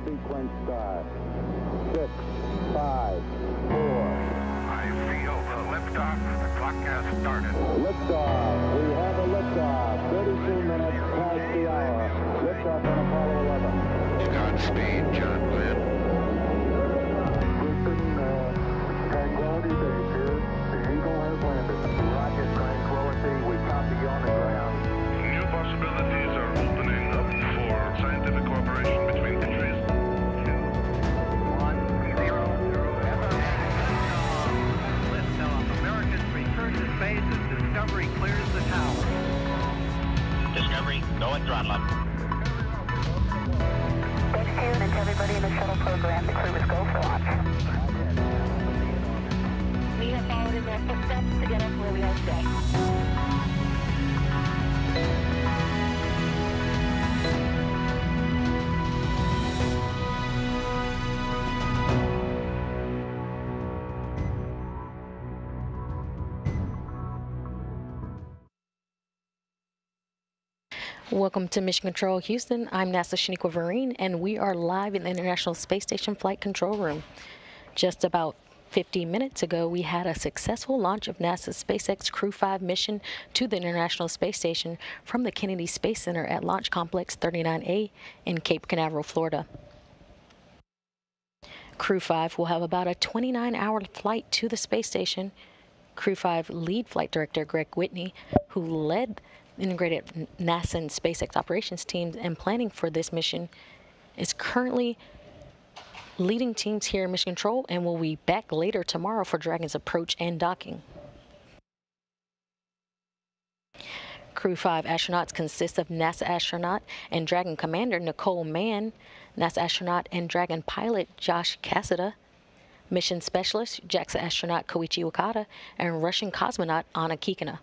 sequence start. 6, 5, 4. I feel the liftoff. The clock has started. Liftoff. We have a liftoff. 32 minutes past the hour. Liftoff on Apollo 11. Godspeed, John Glenn. Tranquility Base here. The Eagle has landed. Roger, Tranquility. We copy you on the ground. New possibilities are opening up for scientific cooperation between countries. 1, 0, 0, Liftoff. Americans return to space as Discovery clears the tower. Discovery, go and throttle up. Thanks to you and to everybody in the shuttle program. The crew is go for launch. We have followed in their footsteps to get us where we are today. Welcome to Mission Control Houston. I'm NASA Shaniqua Vereen, and we are live in the International Space Station Flight Control Room. Just about 50 minutes ago, we had a successful launch of NASA's SpaceX Crew-5 mission to the International Space Station from the Kennedy Space Center at Launch Complex 39A in Cape Canaveral, Florida. Crew-5 will have about a 29-hour flight to the space station. Crew-5 lead flight director Greg Whitney, who led integrated NASA and SpaceX operations teams and planning for this mission, is currently leading teams here in Mission Control and will be back later tomorrow for Dragon's approach and docking. Crew-5 astronauts consist of NASA astronaut and Dragon commander Nicole Mann, NASA astronaut and Dragon pilot Josh Cassada, mission specialist JAXA astronaut Koichi Wakata, and Russian cosmonaut Anna Kikina.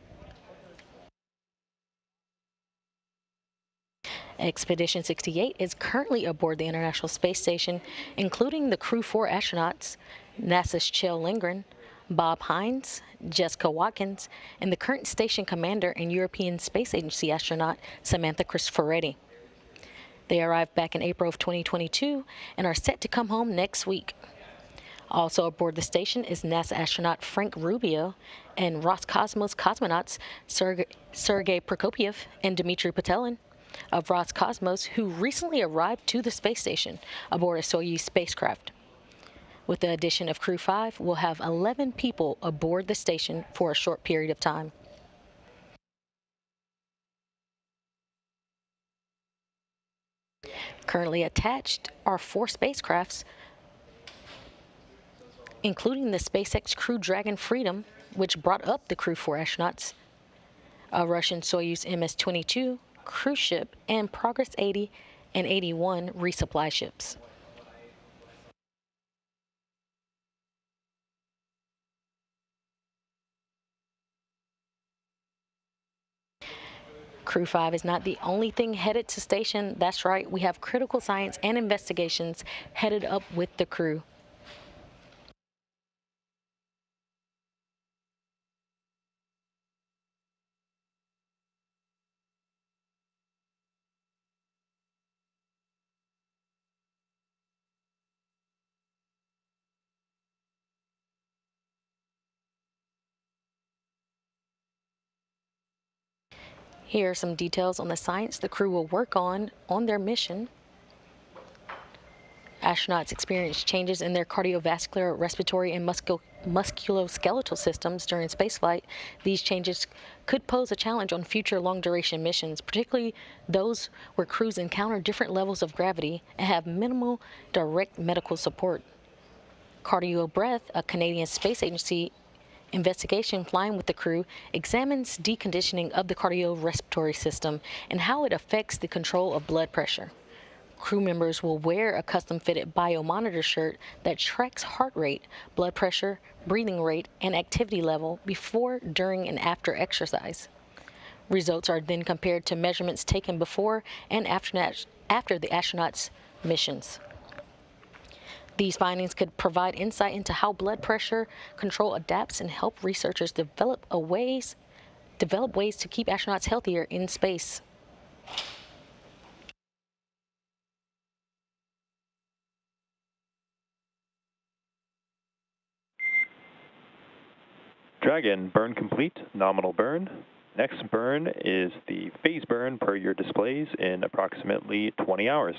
Expedition 68 is currently aboard the International Space Station, including the Crew-4 astronauts, NASA's Kjell Lindgren, Bob Hines, Jessica Watkins, and the current station commander and European Space Agency astronaut Samantha Cristoforetti. They arrived back in April of 2022 and are set to come home next week. Also aboard the station is NASA astronaut Frank Rubio and Roscosmos cosmonauts Sergei Prokopyev and Dmitry Patelin of Roscosmos, who recently arrived to the space station aboard a Soyuz spacecraft. With the addition of Crew-5, we'll have 11 people aboard the station for a short period of time. Currently attached are 4 spacecrafts, including the SpaceX Crew Dragon Freedom, which brought up the Crew-4 astronauts, a Russian Soyuz MS-22 cruise ship, and Progress 80 and 81 resupply ships. Crew-5 is not the only thing headed to station. That's right, we have critical science and investigations headed up with the crew. Here are some details on the science the crew will work on their mission. Astronauts experience changes in their cardiovascular, respiratory, and musculoskeletal systems during spaceflight. These changes could pose a challenge on future long-duration missions, particularly those where crews encounter different levels of gravity and have minimal direct medical support. CardioBreath, a Canadian Space Agency investigation flying with the crew, examines deconditioning of the cardiorespiratory system and how it affects the control of blood pressure. Crew members will wear a custom-fitted biomonitor shirt that tracks heart rate, blood pressure, breathing rate, and activity level before, during, and after exercise. Results are then compared to measurements taken before and after the astronauts' missions. These findings could provide insight into how blood pressure control adapts and help researchers develop ways to keep astronauts healthier in space. Dragon, burn complete, nominal burn. Next burn is the phase burn per your displays in approximately 20 hours.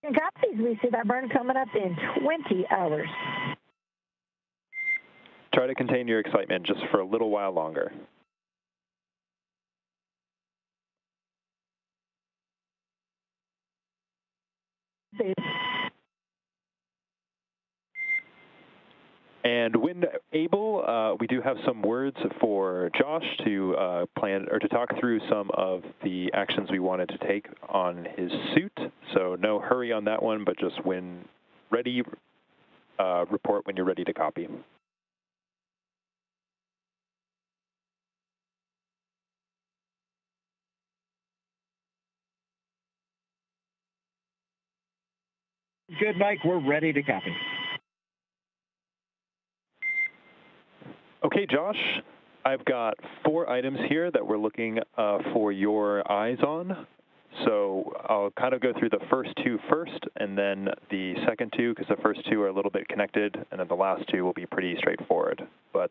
Got these. We see that burn coming up in 20 hours. Try to contain your excitement just for a little while longer. And when able, we do have some words for Josh to plan or to talk through some of the actions we wanted to take on his suit. So no hurry on that one, but just when ready, report when you're ready to copy. Good, Mike. We're ready to copy. Okay, Josh, I've got 4 items here that we're looking for your eyes on. So I'll kind of go through the first 2 first, and then the second 2, because the first 2 are a little bit connected, and then the last 2 will be pretty straightforward. But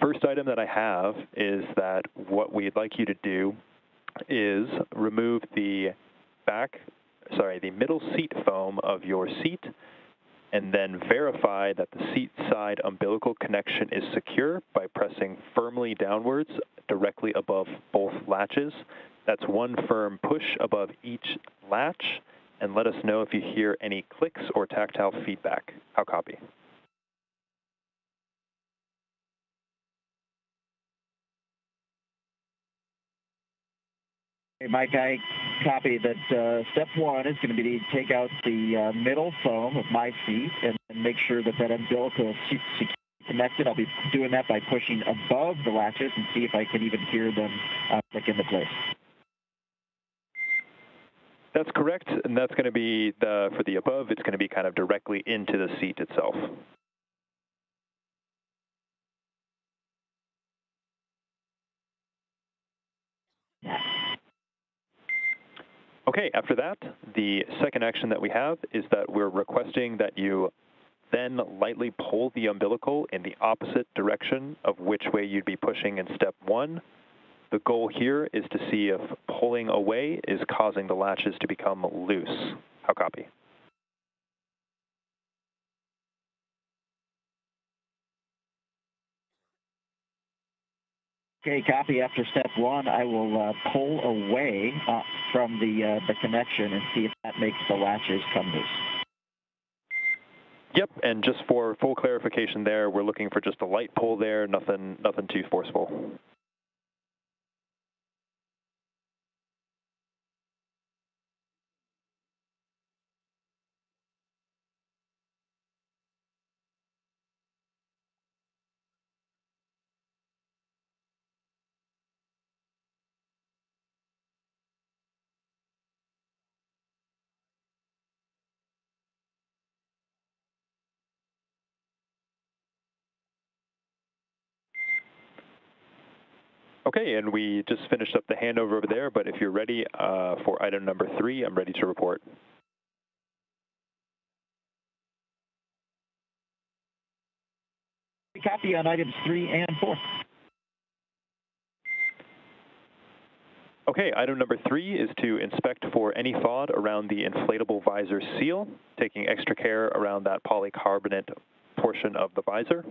first item that I have is that what we'd like you to do is remove the middle seat foam of your seat, and then verify that the seat side umbilical connection is secure by pressing firmly downwards directly above both latches. That's one firm push above each latch, and let us know if you hear any clicks or tactile feedback. How copy? Hey, Mike, I copy that step 1 is going to be to take out the middle foam of my seat and make sure that that umbilical is connected. I'll be doing that by pushing above the latches and see if I can even hear them click into place. That's correct, and that's going to be, for the above, it's going to be kind of directly into the seat itself. Okay, after that, the second action that we have is that we're requesting that you then lightly pull the umbilical in the opposite direction of which way you'd be pushing in step 1. The goal here is to see if pulling away is causing the latches to become loose. How copy? Okay, copy. After step 1, I will pull away from the connection and see if that makes the latches come loose. Yep, and just for full clarification there, we're looking for just a light pull there, nothing too forceful. Okay, and we just finished up the handover over there, but if you're ready for item number 3, I'm ready to report. Copy on items 3 and 4. Okay, item number 3 is to inspect for any FOD around the inflatable visor seal, taking extra care around that polycarbonate portion of the visor.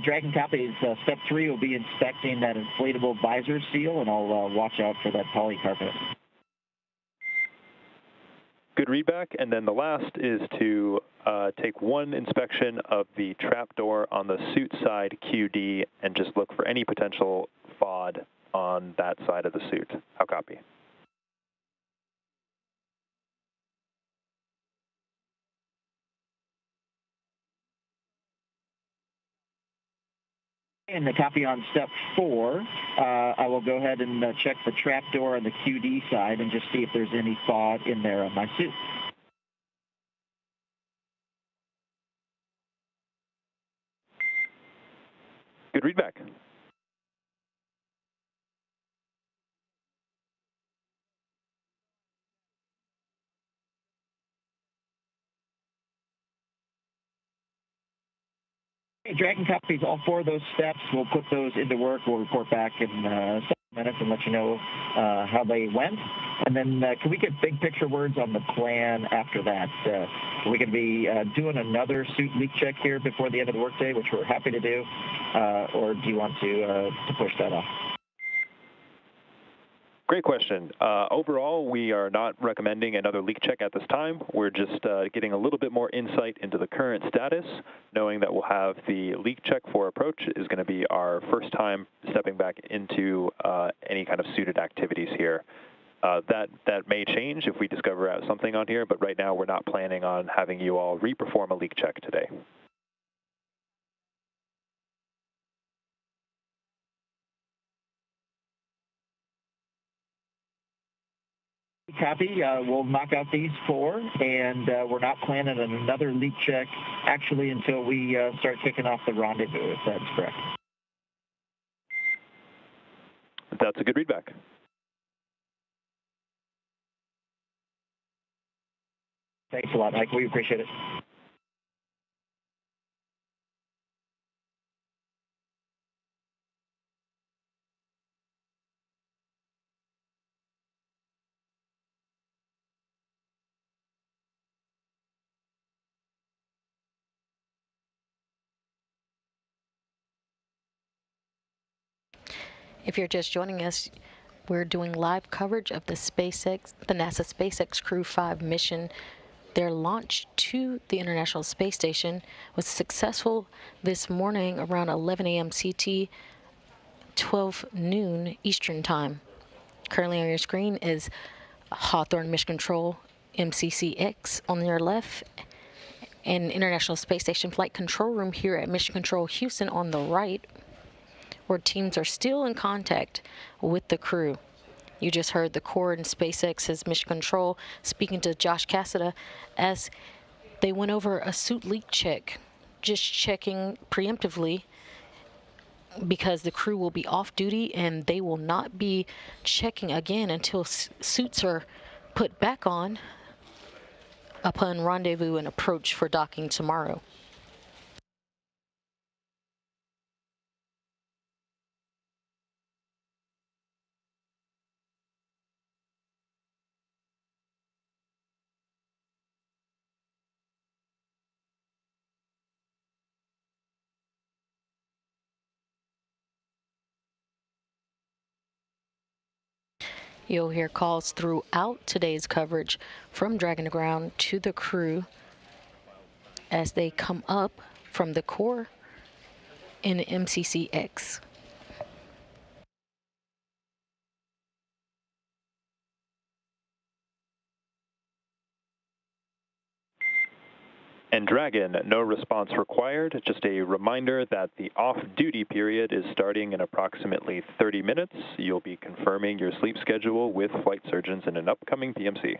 Dragon copies. Step 3 will be inspecting that inflatable visor seal, and I'll watch out for that polycarbonate. Good readback, and then the last is to take one inspection of the trapdoor on the suit side QD and just look for any potential FOD on that side of the suit. How copy? And the copy on step 4, I will go ahead and check the trapdoor on the QD side and just see if there's any FOD in there on my suit. good readback. Hey, Dragon copies all 4 of those steps. We'll put those into work. We'll report back in 7 minutes and let you know how they went. And then can we get big picture words on the plan after that? Are we going to be doing another suit leak check here before the end of the workday, which we're happy to do, or do you want to push that off? Great question. Overall, we are not recommending another leak check at this time. We're just getting a little bit more insight into the current status, knowing that we'll have the leak check for approach is going to be our first time stepping back into any kind of suited activities here. That may change if we discover something on here, but right now we're not planning on having you all re-perform a leak check today. Copy. We'll knock out these 4, and we're not planning on another leak check actually until we start kicking off the rendezvous, if that's correct. That's a good readback. Thanks a lot, Mike. We appreciate it. If you're just joining us, we're doing live coverage of the NASA SpaceX Crew-5 mission. Their launch to the International Space Station was successful this morning around 11 a.m. CT, 12 noon Eastern Time. Currently on your screen is Hawthorne Mission Control MCCX on your left, and International Space Station Flight Control Room here at Mission Control Houston on the right, where teams are still in contact with the crew. You just heard the Corps and SpaceX's Mission Control speaking to Josh Cassada as they went over a suit leak check, just checking preemptively because the crew will be off duty and they will not be checking again until suits are put back on upon rendezvous and approach for docking tomorrow. You'll hear calls throughout today's coverage from Dragon to Ground to the crew as they come up from the Corps in MCCX. And Dragon, no response required. Just a reminder that the off-duty period is starting in approximately 30 minutes. You'll be confirming your sleep schedule with flight surgeons in an upcoming PMC.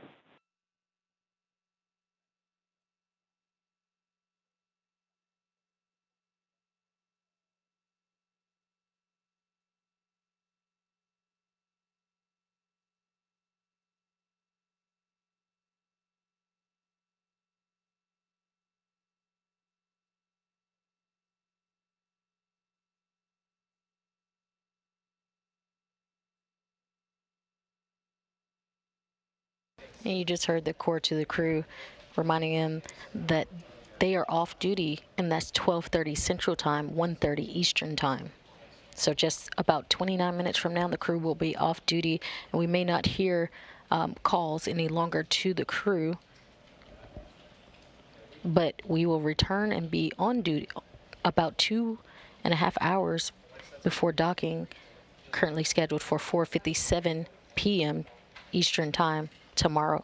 And you just heard the Corps to the crew reminding them that they are off duty, and that's 12:30 Central Time, 1:30 Eastern Time. So just about 29 minutes from now, the crew will be off duty, and we may not hear calls any longer to the crew, but we will return and be on duty about 2.5 hours before docking, currently scheduled for 4:57 p.m. Eastern Time tomorrow.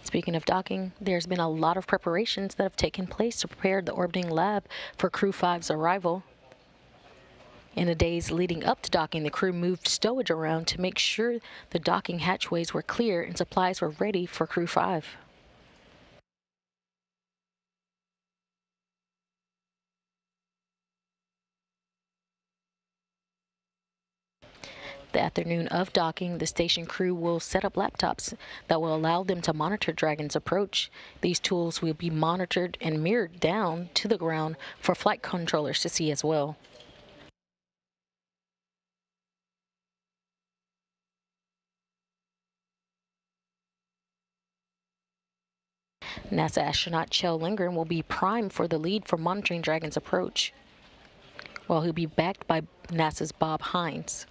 Speaking of docking, there's been a lot of preparations that have taken place to prepare the orbiting lab for Crew-5's arrival. In the days leading up to docking, the crew moved stowage around to make sure the docking hatchways were clear and supplies were ready for Crew-5. The afternoon of docking, the station crew will set up laptops that will allow them to monitor Dragon's approach. These tools will be monitored and mirrored down to the ground for flight controllers to see as well. NASA astronaut Kjell Lindgren will be primed for the lead for monitoring Dragon's approach, while he'll be backed by NASA's Bob Hines.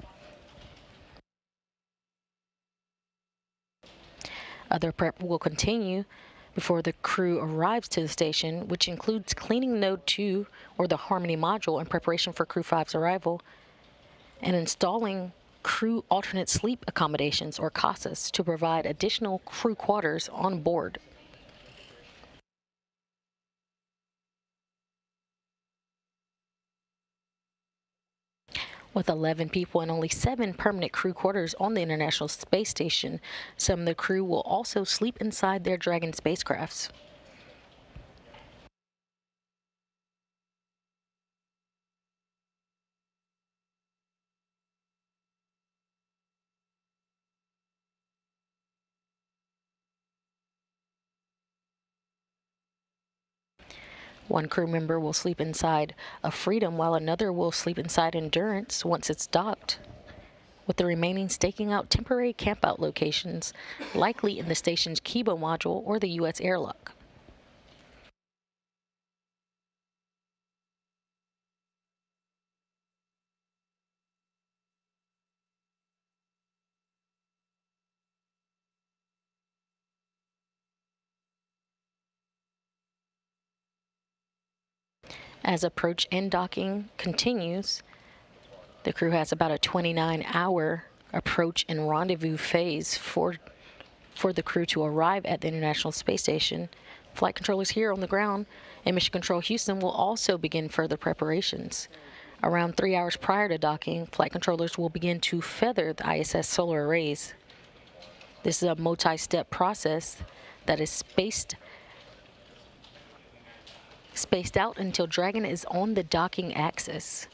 Other prep will continue before the crew arrives to the station, which includes cleaning Node 2 or the Harmony module in preparation for Crew-5's arrival, and installing crew alternate sleep accommodations or CASAs to provide additional crew quarters on board. With 11 people and only 7 permanent crew quarters on the International Space Station, some of the crew will also sleep inside their Dragon spacecrafts. One crew member will sleep inside a Freedom, while another will sleep inside Endurance once it's docked, with the remaining staking out temporary campout locations, likely in the station's Kibo module or the U.S. airlock. As approach and docking continues, the crew has about a 29-hour approach and rendezvous phase for the crew to arrive at the International Space Station. Flight controllers here on the ground and Mission Control Houston will also begin further preparations. Around 3 hours prior to docking, flight controllers will begin to feather the ISS solar arrays. This is a multi-step process that is spaced out until Dragon is on the docking axis.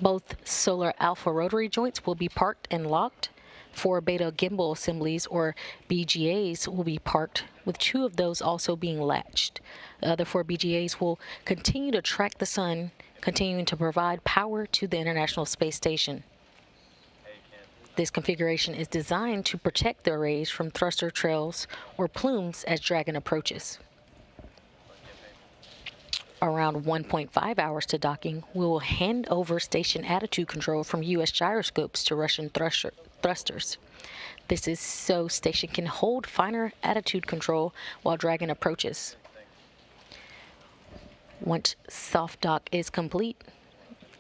Both solar alpha rotary joints will be parked and locked. 4 beta gimbal assemblies, or BGAs, will be parked, with 2 of those also being latched. The other 4 BGAs will continue to track the sun, continuing to provide power to the International Space Station. This configuration is designed to protect the arrays from thruster trails or plumes as Dragon approaches. Around 1.5 hours to docking, we will hand over station attitude control from U.S. gyroscopes to Russian thrusters. This is so station can hold finer attitude control while Dragon approaches. Once soft dock is complete,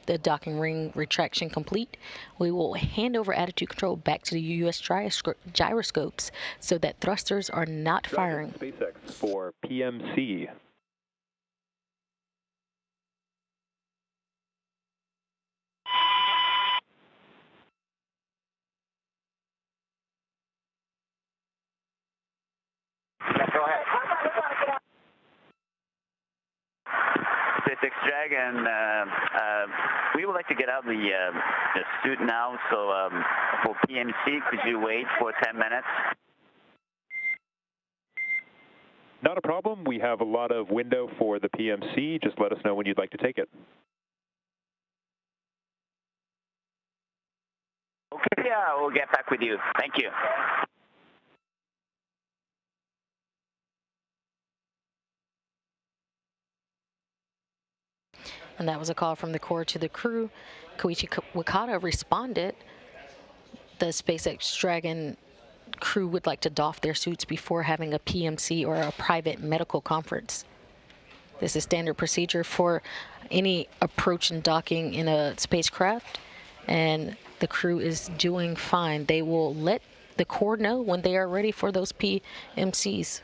the docking ring retraction complete, we will hand over attitude control back to the U.S. gyroscopes so that thrusters are not firing. SpaceX for PMC. Go ahead. SpaceX Dragon, we would like to get out the suit now, so for PMC, could you wait for 10 minutes? Not a problem. We have a lot of window for the PMC. Just let us know when you'd like to take it. Okay, yeah, we'll get back with you. Thank you. And that was a call from the Corps to the crew. Koichi Wakata responded. The SpaceX Dragon crew would like to doff their suits before having a PMC or a private medical conference. This is standard procedure for any approach and docking in a spacecraft, and the crew is doing fine. They will let the Corps know when they are ready for those PMCs.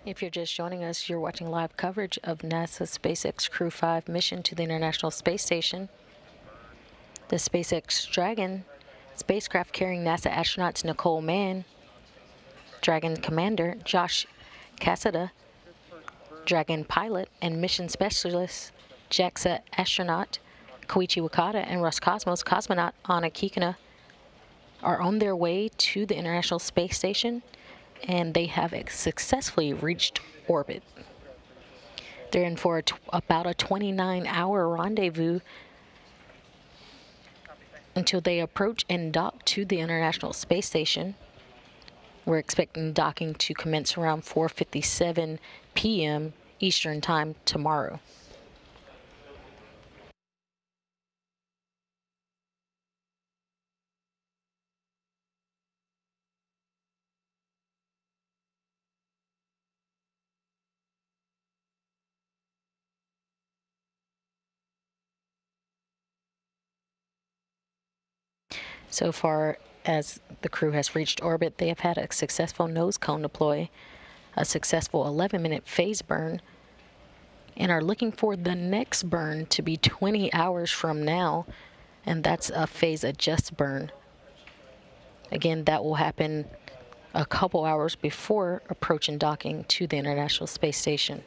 If you're just joining us, you're watching live coverage of NASA's SpaceX Crew-5 mission to the International Space Station. The SpaceX Dragon spacecraft carrying NASA astronauts Nicole Mann, Dragon commander Josh Cassada, Dragon pilot and mission specialist JAXA astronaut Koichi Wakata, and Roscosmos cosmonaut Anna Kikina are on their way to the International Space Station, and they have successfully reached orbit. They're in for about a 29-hour rendezvous until they approach and dock to the International Space Station. We're expecting docking to commence around 4:57 p.m. Eastern Time tomorrow. So far as the crew has reached orbit, they have had a successful nose cone deploy, a successful 11-minute phase burn, and are looking for the next burn to be 20 hours from now, and that's a phase adjust burn. Again, that will happen a couple hours before approach and docking to the International Space Station.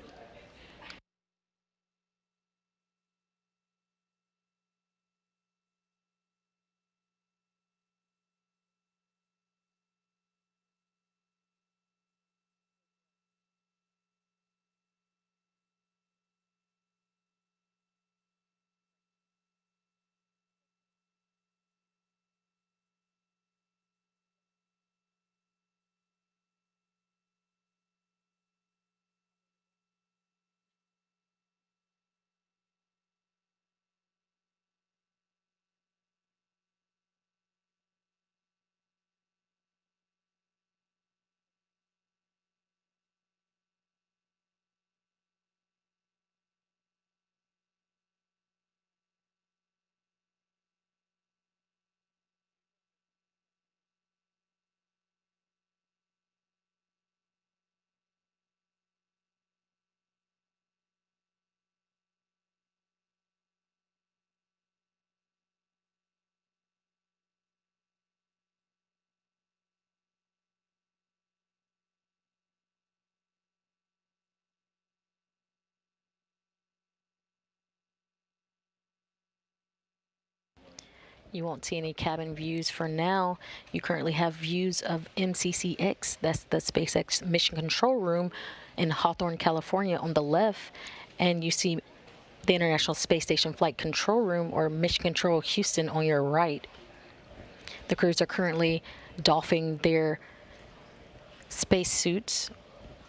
You won't see any cabin views for now. You currently have views of MCCX, that's the SpaceX Mission Control Room in Hawthorne, California on the left, and you see the International Space Station Flight Control Room or Mission Control Houston on your right. The crews are currently doffing their spacesuits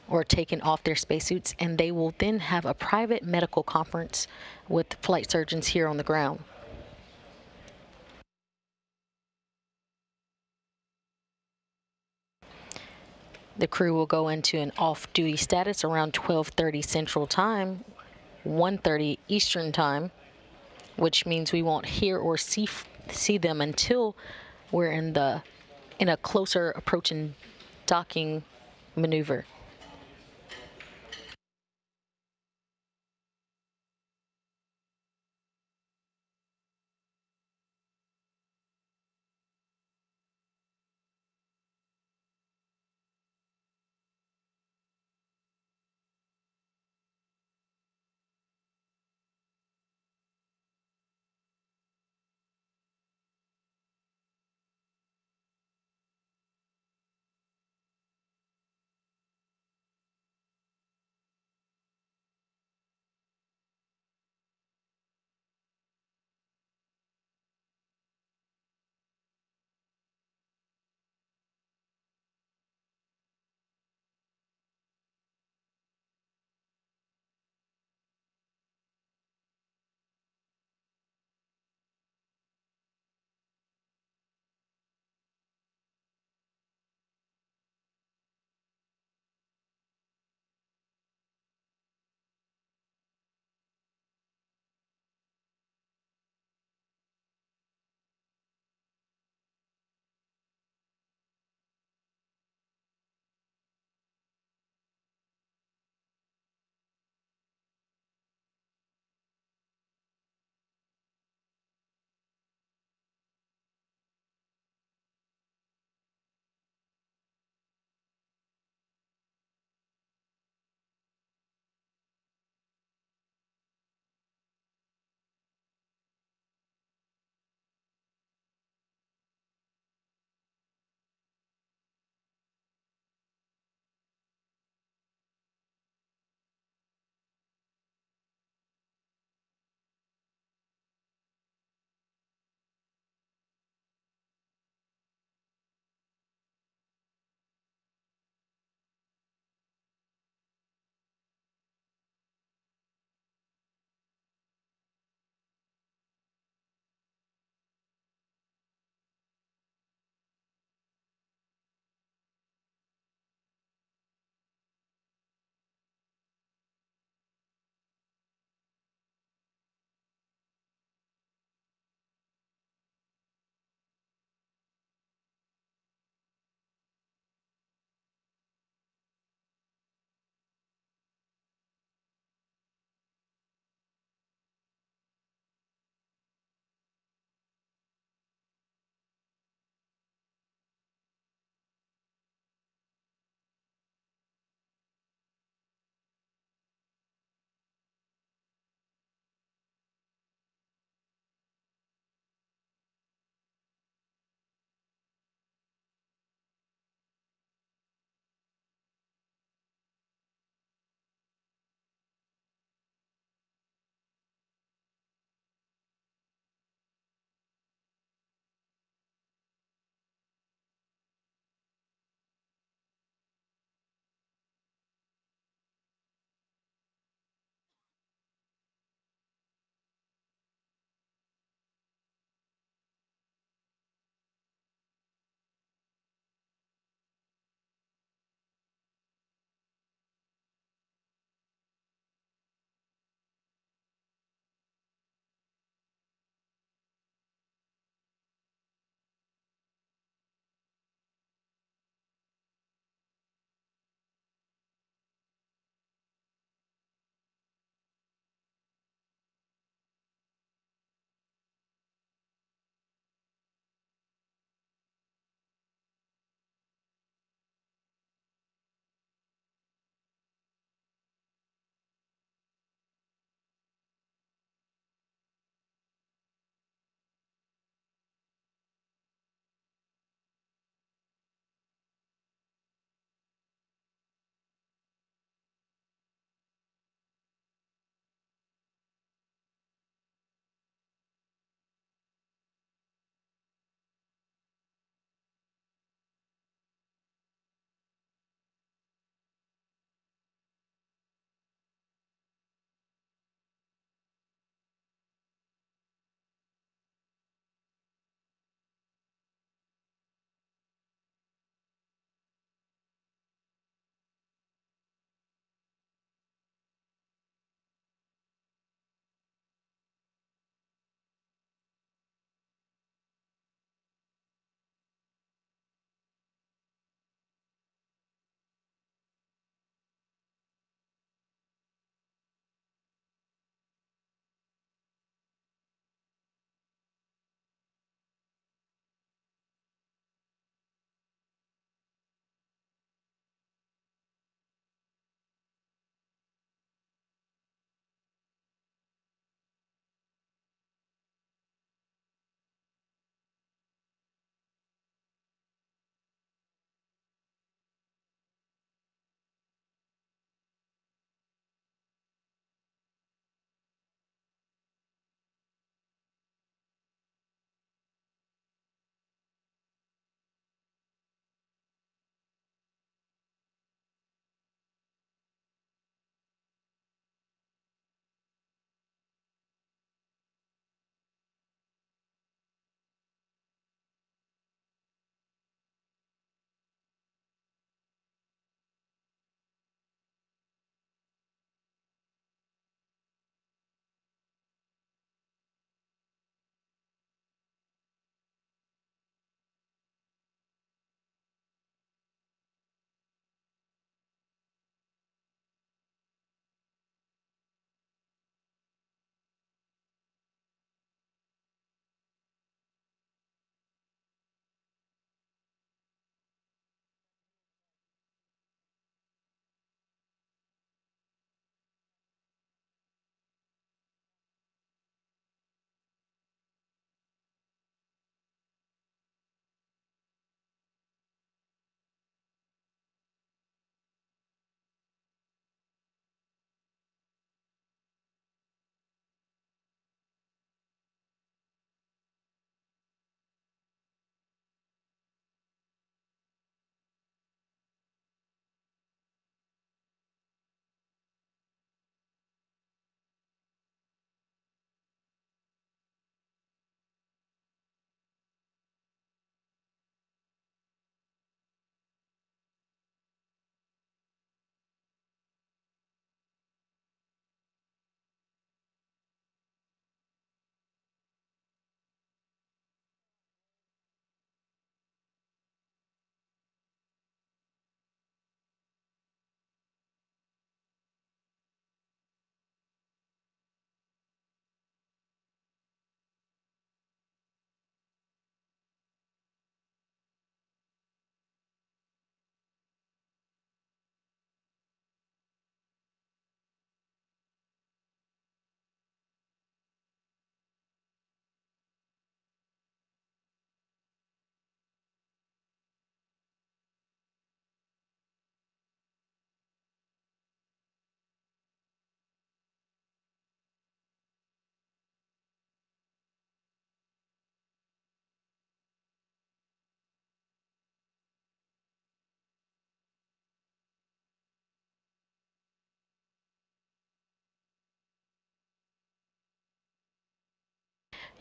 or taking off their spacesuits, and they will then have a private medical conference with flight surgeons here on the ground. The crew will go into an off-duty status around 12:30 Central Time, 1:30 Eastern Time, which means we won't hear or see them until we're in a closer approach and docking maneuver.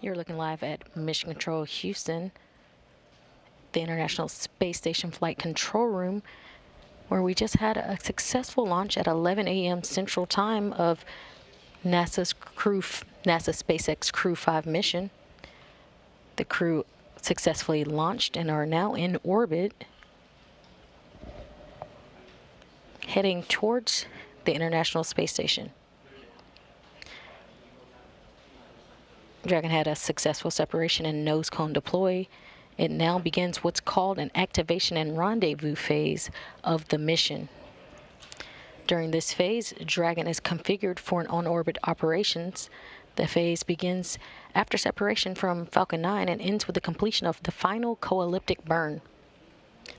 You're looking live at Mission Control Houston, the International Space Station Flight Control Room, where we just had a successful launch at 11 a.m. Central Time of NASA SpaceX Crew-5 mission. The crew successfully launched and are now in orbit, heading towards the International Space Station. Dragon had a successful separation and nose cone deploy. It now begins what's called an activation and rendezvous phase of the mission. During this phase, Dragon is configured for an on-orbit operations. The phase begins after separation from Falcon 9 and ends with the completion of the final co-elliptic burn.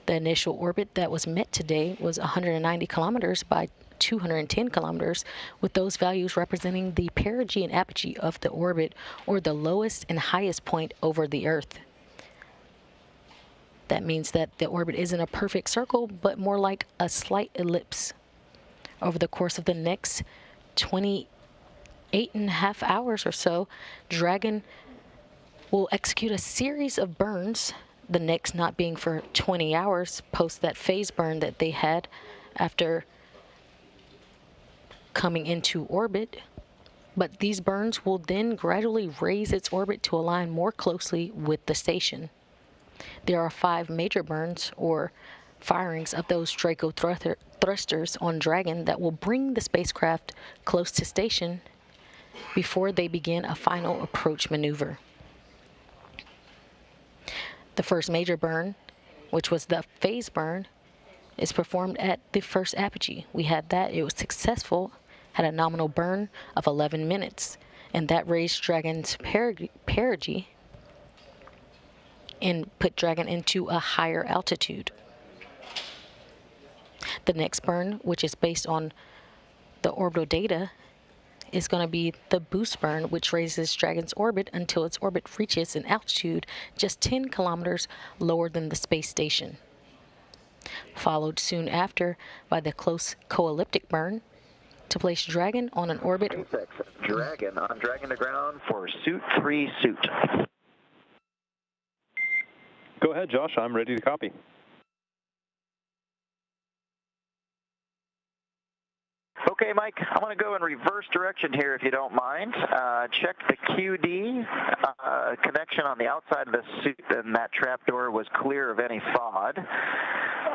The initial orbit that was met today was 190 kilometers by 210 kilometers, with those values representing the perigee and apogee of the orbit, or the lowest and highest point over the Earth. That means that the orbit isn't a perfect circle, but more like a slight ellipse. Over the course of the next 28.5 hours or so, Dragon will execute a series of burns, the next not being for 20 hours post that phase burn that they had after coming into orbit. But these burns will then gradually raise its orbit to align more closely with the station. There are 5 major burns, or firings, of those Draco thrusters on Dragon that will bring the spacecraft close to station before they begin a final approach maneuver. The first major burn, which was the phase burn, is performed at the first apogee. We had that. It was successful, had a nominal burn of 11 minutes, and that raised Dragon's perigee and put Dragon into a higher altitude. The next burn, which is based on the orbital data, is going to be the boost burn, which raises Dragon's orbit until its orbit reaches an altitude just 10 kilometers lower than the space station. Followed soon after by the close co-elliptic burn to place Dragon on an orbit. SpaceX Dragon on Dragon to ground for suit 3 suit. Go ahead, Josh. I'm ready to copy. Okay, Mike, I'm going to go in reverse direction here if you don't mind. Check the QD connection on the outside of the suit, and that trapdoor was clear of any FOD.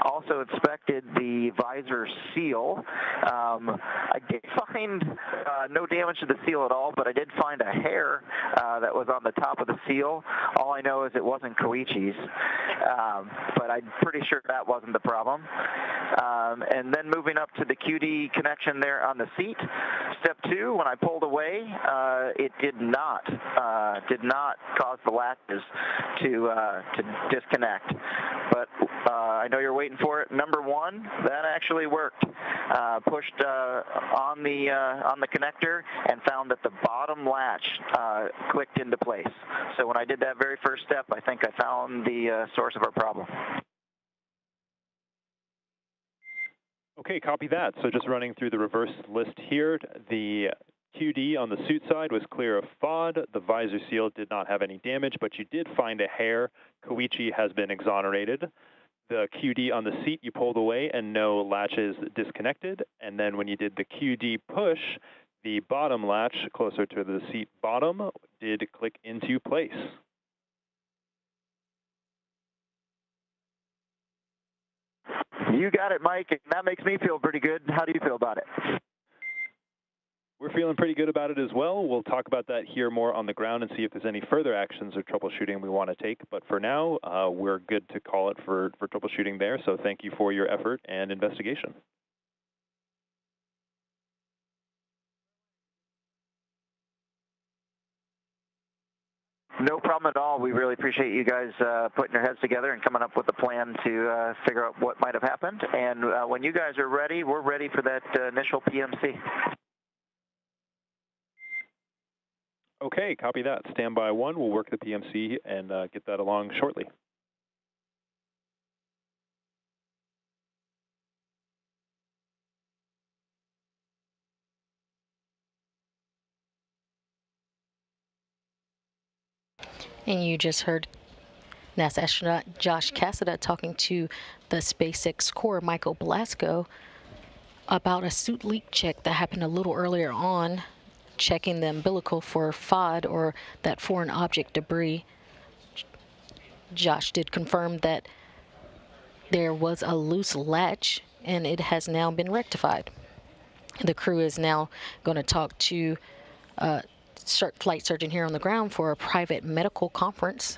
Also inspected the visor seal. I did find no damage to the seal at all, but I did find a hair that was on the top of the seal. All I know is it wasn't Koichi's, but I'm pretty sure that wasn't the problem. And then moving up to the QD connection there on the seat. Step 2, when I pulled away, it did not cause the latches to disconnect. But I know you're waiting for it. Number 1, that actually worked. Pushed on the connector and found that the bottom latch clicked into place. So when I did that very first step, I think I found the source of our problem. Okay, copy that. So just running through the reverse list here, the QD on the suit side was clear of FOD. The visor seal did not have any damage, but you did find a hair. Koichi has been exonerated. The QD on the seat you pulled away and no latches disconnected. And then when you did the QD push, the bottom latch closer to the seat bottom did click into place. You got it, Mike, and that makes me feel pretty good. How do you feel about it? We're feeling pretty good about it as well. We'll talk about that here more on the ground and see if there's any further actions or troubleshooting we want to take. But for now, we're good to call it for troubleshooting there. So thank you for your effort and investigation. No problem at all. We really appreciate you guys putting your heads together and coming up with a plan to figure out what might have happened. And when you guys are ready, we're ready for that initial PMC. Okay, copy that. Standby 1. We'll work the PMC and get that along shortly. And you just heard NASA astronaut Josh Cassada talking to the SpaceX core Michael Blasco about a suit leak check that happened a little earlier on, checking the umbilical for FOD, or that foreign object debris. Josh did confirm that there was a loose latch and it has now been rectified. The crew is now going to talk to a flight surgeon here on the ground for a private medical conference.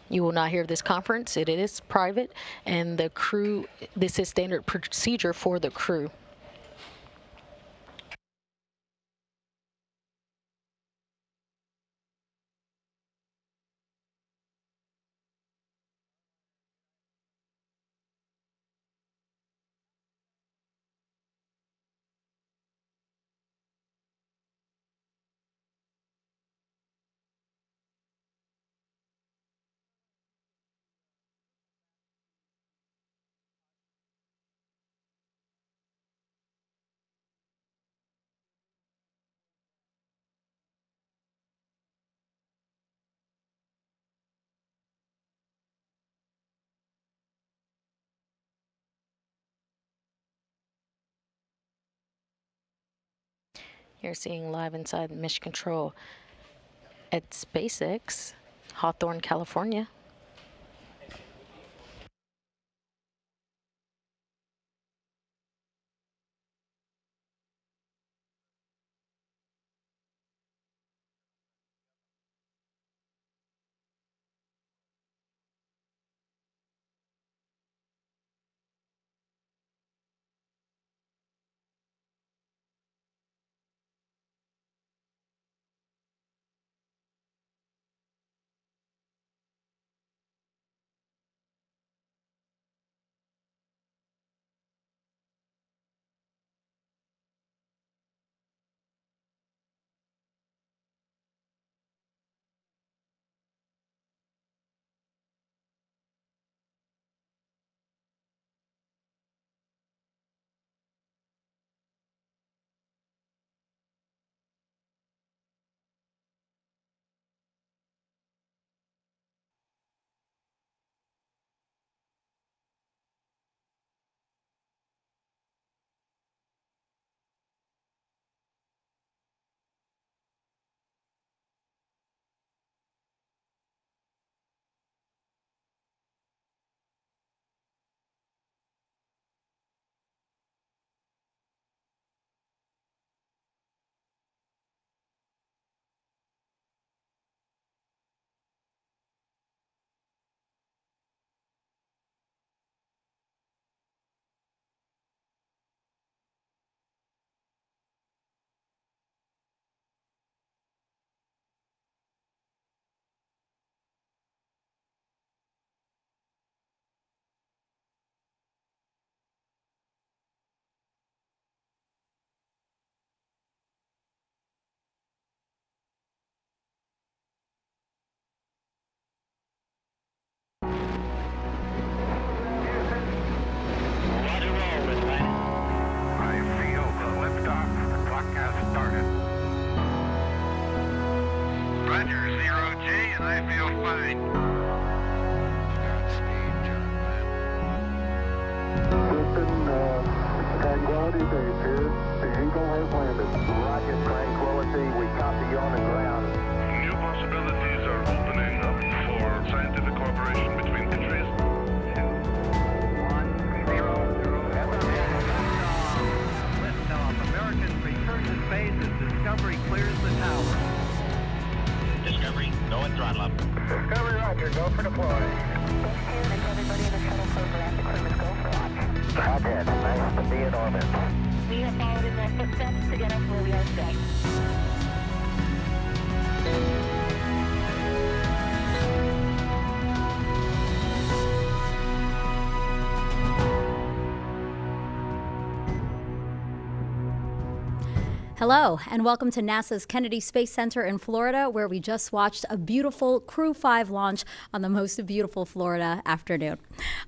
You will not hear this conference. It is private, and the crew, this is standard procedure for the crew. You're seeing live inside Mission Control at SpaceX, Hawthorne, California. I feel the liftoff. The clock has started. Roger, 0G, and I feel fine. Houston, Tranquility Base here. The Eagle has landed. Roger, Tranquility. We copy you on the ground. New possibilities are opening up for scientific cooperation between countries. Liftoff. Americans return to space as Discovery clears the tower. Discovery, go and throttle up. Discovery, Roger. Go for deploy. Everybody in the shuttle program, the crew is go for launch. Roger, nice to be in orbit. We have followed in their footsteps to get us where we are today. Hello, and welcome to NASA's Kennedy Space Center in Florida, where we just watched a beautiful Crew-5 launch on the most beautiful Florida afternoon.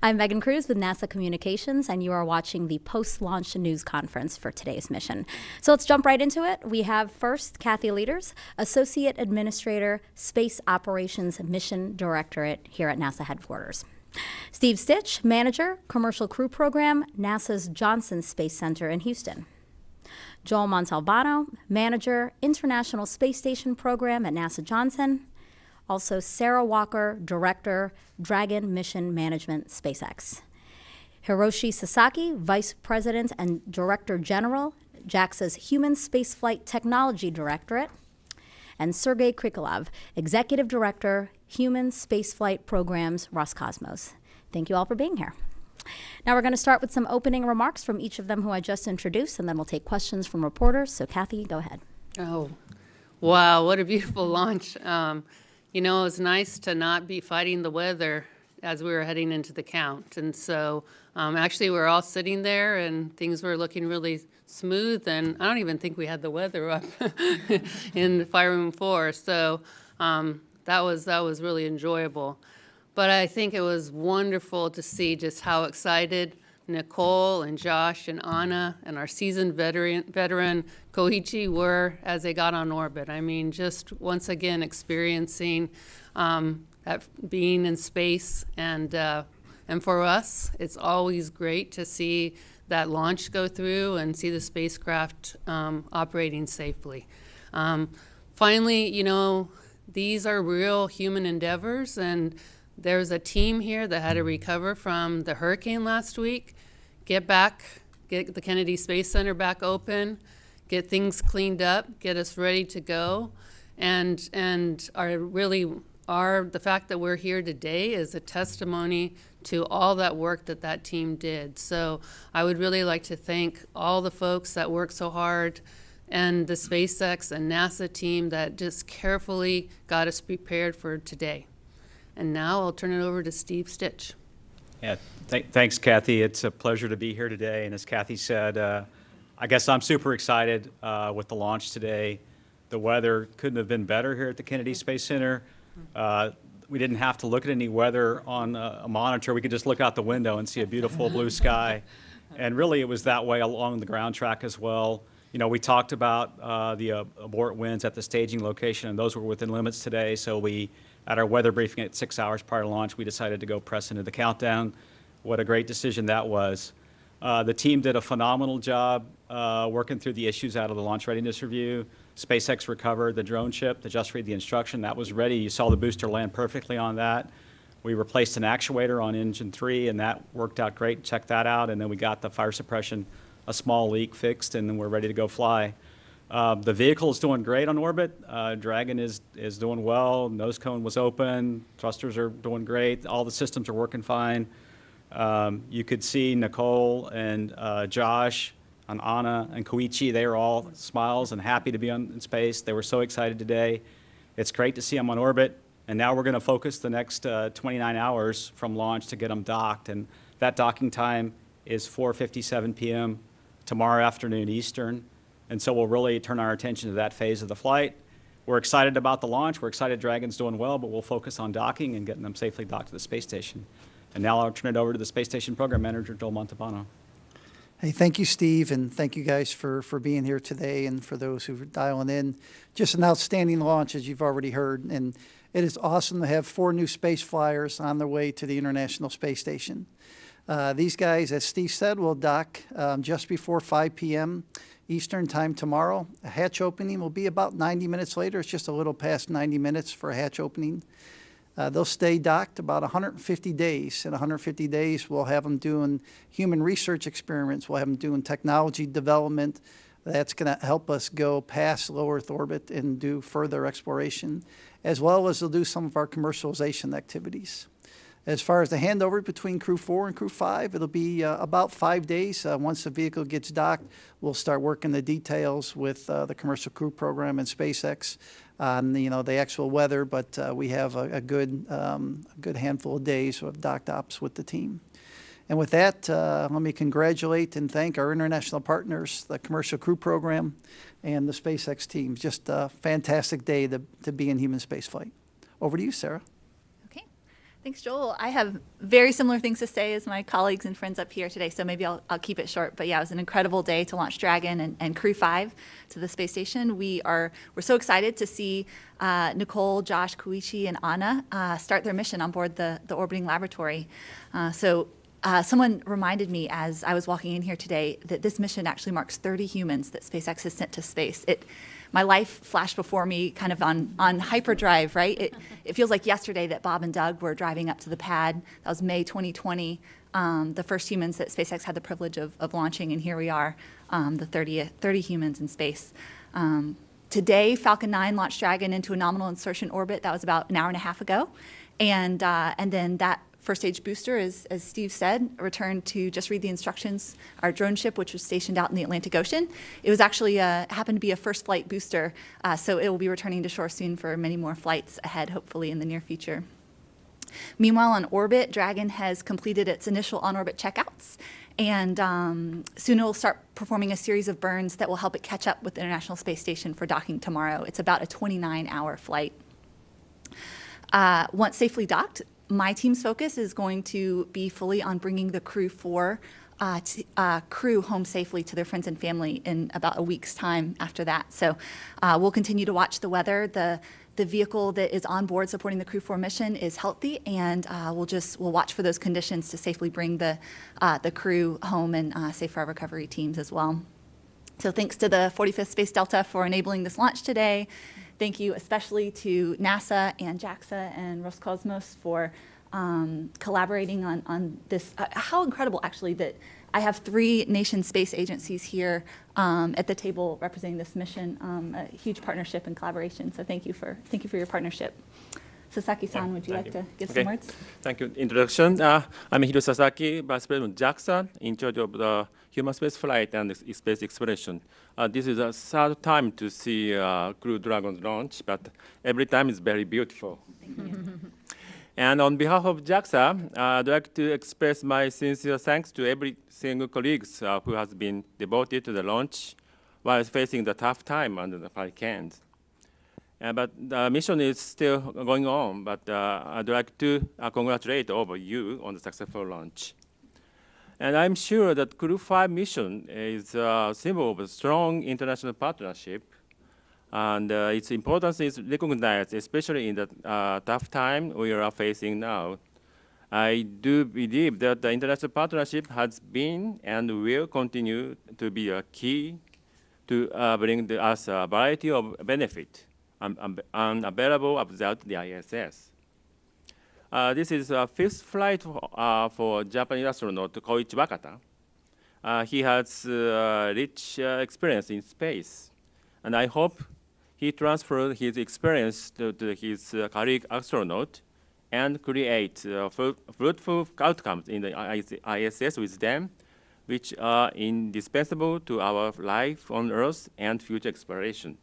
I'm Megan Cruz with NASA Communications, and you are watching the post-launch news conference for today's mission. So let's jump right into it. We have first Kathy Leaders, Associate Administrator, Space Operations Mission Directorate here at NASA headquarters. Steve Stitch, Manager, Commercial Crew Program, NASA's Johnson Space Center in Houston. Joel Montalbano, Manager, International Space Station Program at NASA Johnson. Also Sarah Walker, Director, Dragon Mission Management, SpaceX. Hiroshi Sasaki, Vice President and Director General, JAXA's Human Spaceflight Technology Directorate. And Sergei Krikalev, Executive Director, Human Spaceflight Programs, Roscosmos. Thank you all for being here. Now we're going to start with some opening remarks from each of them who I just introduced, and then we'll take questions from reporters. So Kathy, go ahead. Oh, wow, what a beautiful launch. You know, it was nice to not be fighting the weather as we were heading into the count. And so actually we were all sitting there and things were looking really smooth, and I don't even think we had the weather up in Fire Room 4. So that was really enjoyable. But I think it was wonderful to see just how excited Nicole and Josh and Anna and our seasoned veteran Koichi were as they got on orbit. I mean, just once again experiencing that being in space. And for us, it's always great to see that launch go through and see the spacecraft operating safely. Finally, you know, these are real human endeavors, and there's a team here that had to recover from the hurricane last week, get the Kennedy Space Center back open, get things cleaned up, get us ready to go, and the fact that we're here today is a testimony to all that work that team did. So I would really like to thank all the folks that worked so hard, and the SpaceX and NASA team that just carefully got us prepared for today. And now I'll turn it over to Steve Stitch. Yeah, thanks, Kathy. It's a pleasure to be here today. And as Kathy said, I guess I'm super excited with the launch today. The weather couldn't have been better here at the Kennedy Space Center. We didn't have to look at any weather on a monitor. We could just look out the window and see a beautiful blue sky. And really, it was that way along the ground track as well. You know, we talked about the abort winds at the staging location, and those were within limits today. So at our weather briefing at 6 hours prior to launch, we decided to go press into the countdown. What a great decision that was. The team did a phenomenal job working through the issues out of the launch readiness review. SpaceX recovered the drone ship to just read the instruction. That was ready. You saw the booster land perfectly on that. We replaced an actuator on engine 3, and that worked out great. Check that out. And then we got the fire suppression, a small leak fixed, and then we're ready to go fly. The vehicle is doing great on orbit. Dragon is doing well. Nose cone was open. Thrusters are doing great. All the systems are working fine. You could see Nicole and Josh and Anna and Koichi. They were all smiles and happy to be in space. They were so excited today. It's great to see them on orbit. And now we're going to focus the next 29 hours from launch to get them docked. And that docking time is 4:57 p.m. tomorrow afternoon Eastern. And so we'll really turn our attention to that phase of the flight. We're excited about the launch. We're excited Dragon's doing well, but we'll focus on docking and getting them safely docked to the space station. And now I'll turn it over to the Space Station Program Manager, Joel Montalbano. Hey, thank you, Steve, and thank you guys for being here today, and for those who are dialing in. Just an outstanding launch, as you've already heard, and it is awesome to have 4 new space flyers on their way to the International Space Station. These guys, as Steve said, will dock just before 5 p.m. Eastern time tomorrow. A hatch opening will be about 90 minutes later. It's just a little past 90 minutes for a hatch opening. They'll stay docked about 150 days. In 150 days, we'll have them doing human research experiments. We'll have them doing technology development. That's going to help us go past low Earth orbit and do further exploration, as well as they'll do some of our commercialization activities. As far as the handover between Crew-4 and Crew-5, it'll be about 5 days. Once the vehicle gets docked, we'll start working the details with the Commercial Crew Program and SpaceX on the actual weather, but we have a good handful of days of docked ops with the team. And with that, let me congratulate and thank our international partners, the Commercial Crew Program, and the SpaceX team. Just a fantastic day to be in human spaceflight. Over to you, Sarah. Okay. Thanks, Joel. I have very similar things to say as my colleagues and friends up here today, so maybe I'll keep it short. But yeah, it was an incredible day to launch Dragon and Crew-5 to the space station. We're so excited to see Nicole, Josh, Koichi, and Anna start their mission on board the orbiting laboratory. Someone reminded me as I was walking in here today that this mission actually marks 30 humans that SpaceX has sent to space. My life flashed before me kind of on hyperdrive, right? It feels like yesterday that Bob and Doug were driving up to the pad. That was May 2020, the first humans that SpaceX had the privilege of launching, and here we are, the 30 humans in space. Today, Falcon 9 launched Dragon into a nominal insertion orbit. That was about an hour and a half ago. And then that first stage booster, as Steve said, returned to just read the instructions, our drone ship, which was stationed out in the Atlantic Ocean. It was actually happened to be a first flight booster, so it will be returning to shore soon for many more flights ahead, hopefully in the near future. Meanwhile, on orbit, Dragon has completed its initial on-orbit checkouts, and soon it will start performing a series of burns that will help it catch up with the International Space Station for docking tomorrow. It's about a 29-hour flight. Once safely docked, my team's focus is going to be fully on bringing the Crew-4 crew home safely to their friends and family in about a week's time after that. So we'll continue to watch the weather. The vehicle that is on board supporting the Crew-4 mission is healthy, and we'll watch for those conditions to safely bring the crew home and safe for our recovery teams as well. So thanks to the 45th Space Delta for enabling this launch today. Thank you especially to NASA and JAXA and Roscosmos for collaborating on this. How incredible, actually, that I have 3 nation space agencies here at the table representing this mission. A huge partnership and collaboration. So thank you for your partnership. Sasaki-san, would you like to give some words? Thank you. Introduction. I'm Hiro Sasaki, Vice President JAXA, in charge of the human space flight and space exploration. This is the 3rd time to see Crew Dragon launch, but every time it's very beautiful. And on behalf of JAXA, I'd like to express my sincere thanks to every single colleague who has been devoted to the launch while facing the tough time under the hurricanes. But the mission is still going on, but I'd like to congratulate all of you on the successful launch. And I'm sure that Crew-5 mission is a symbol of a strong international partnership, and its importance is recognized, especially in the tough time we are facing now. I do believe that the international partnership has been and will continue to be a key to bring us a variety of benefits unavailable without the ISS. This is the 5th flight for Japanese astronaut Koichi Wakata. He has rich experience in space, and I hope he transfers his experience to his colleague astronaut and create fruitful outcomes in the ISS with them, which are indispensable to our life on Earth and future exploration.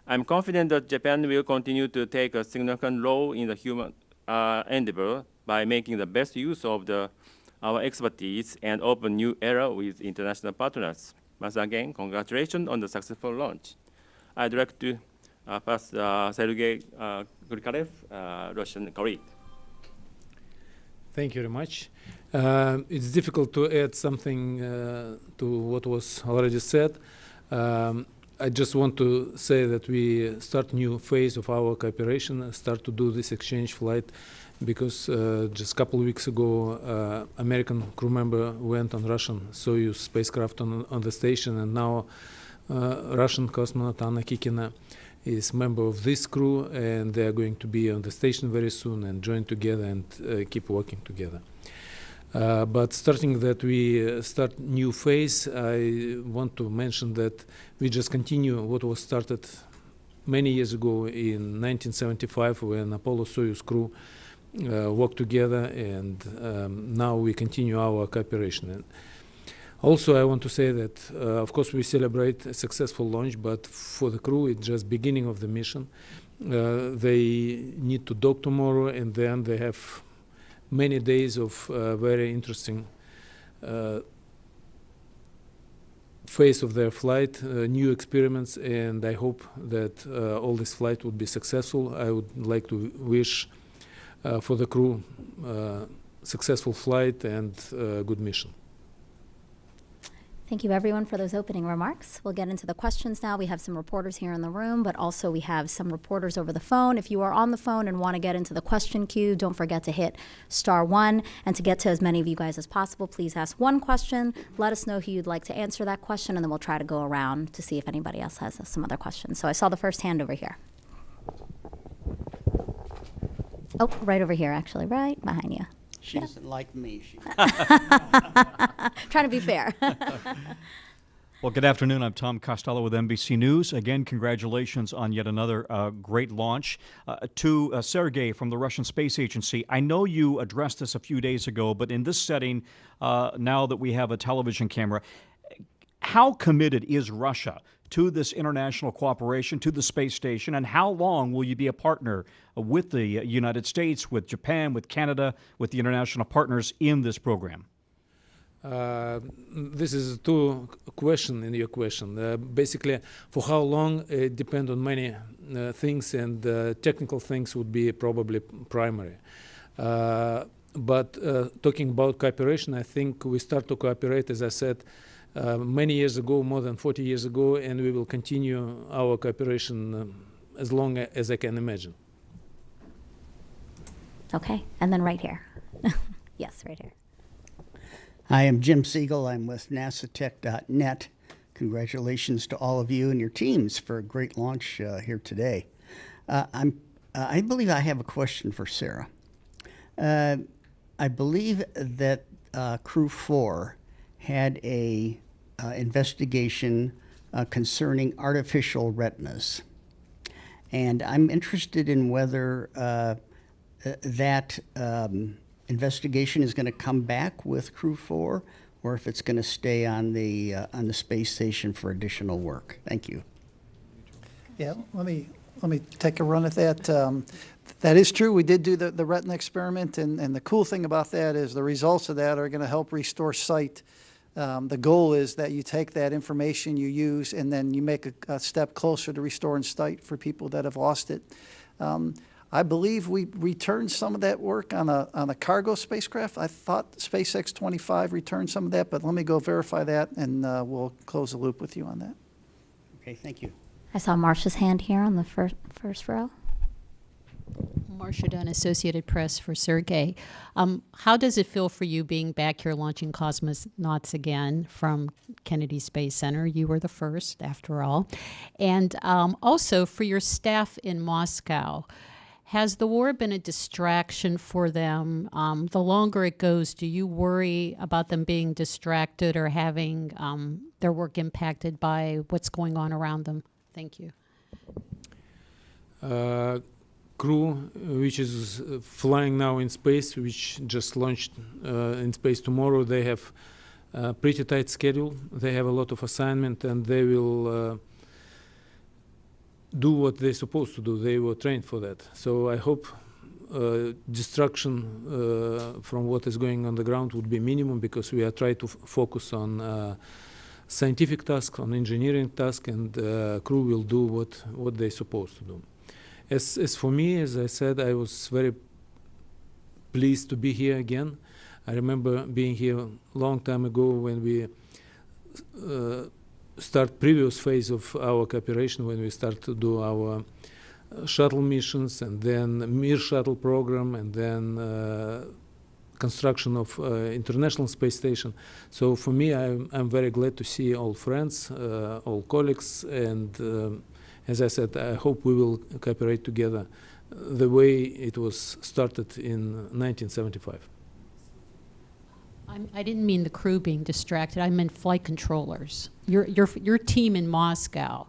I'm confident that Japan will continue to take a significant role in the human endeavor by making the best use of our expertise and open new era with international partners. Once again, congratulations on the successful launch. I'd like to pass Sergei Grigoriev, Russian colleague. Thank you very much. It's difficult to add something to what was already said. I just want to say that we start new phase of our cooperation, start to do this exchange flight, because just a couple of weeks ago, American crew member went on Russian Soyuz spacecraft on the station, and now Russian cosmonaut Anna Kikina is member of this crew, and they are going to be on the station very soon and join together and keep working together. But starting that we start new phase, I want to mention that we just continue what was started many years ago in 1975 when Apollo-Soyuz crew worked together, and now we continue our cooperation. And also, I want to say that, of course, we celebrate a successful launch, but for the crew, it's just beginning of the mission. They need to dock tomorrow, and then they have many days of very interesting phase of their flight, new experiments, and I hope that all this flight would be successful. I would like to wish for the crew successful flight and good mission. Thank you, everyone, for those opening remarks. We'll get into the questions now. We have some reporters here in the room, but also we have some reporters over the phone. If you are on the phone and want to get into the question queue, don't forget to hit *1. And to get to as many of you guys as possible, please ask one question. Let us know who you'd like to answer that question, and then we'll try to go around to see if anybody else has some other questions. So I saw the first hand over here. Oh, right over here, actually, right behind you. She doesn't like me. Trying to be fair. Well, good afternoon. I'm Tom Costello with NBC News. Again, congratulations on yet another great launch. To Sergei from the Russian Space Agency, I know you addressed this a few days ago, but in this setting, now that we have a television camera, how committed is Russia to this international cooperation, to the space station, and how long will you be a partner with the United States, with Japan, with Canada, with the international partners in this program? This is two questions in your question. Basically, for how long, it depends on many things, and technical things would be probably primary. But talking about cooperation, I think we start to cooperate, as I said, many years ago, more than 40 years ago, and we will continue our cooperation as long as I can imagine. Okay, and then right here. Yes, right here. Hi, I'm Jim Siegel. I'm with NASATech.net. Congratulations to all of you and your teams for a great launch here today. I believe I have a question for Sarah. I believe that Crew-4 had a investigation concerning artificial retinas. And I'm interested in whether that investigation is going to come back with Crew-4, or if it's going to stay on the space station for additional work. Thank you. Yeah, let me take a run at that. That is true. We did do the retina experiment, and the cool thing about that is the results of that are going to help restore sight. The goal is that you take that information you use, and then you make a step closer to restoring sight for people that have lost it. I believe we returned some of that work on a cargo spacecraft. I thought SpaceX 25 returned some of that, but let me go verify that, and we'll close the loop with you on that. Okay, thank you. I saw Marcia's hand here on the first row. Marcia Dunn, Associated Press for Sergei. How does it feel for you being back here launching cosmonauts again from Kennedy Space Center? You were the first, after all. And also for your staff in Moscow, has the war been a distraction for them? The longer it goes, do you worry about them being distracted or having their work impacted by what's going on around them? Thank you. Crew, which is flying now in space, which just launched in space tomorrow, they have a pretty tight schedule. They have a lot of assignment, and they will do what they're supposed to do. They were trained for that. So I hope distraction from what is going on the ground would be minimum, because we are trying to focus on scientific tasks, on engineering tasks, and crew will do what they're supposed to do. As for me, as I said, I was very pleased to be here again. I remember being here a long time ago when we start previous phase of our cooperation, when we start to do our shuttle missions, and then Mir shuttle program, and then construction of International Space Station. So for me, I'm very glad to see all friends, all colleagues, and as I said, I hope we will cooperate together the way it was started in 1975. I didn't mean the crew being distracted. I meant flight controllers. Your team in Moscow,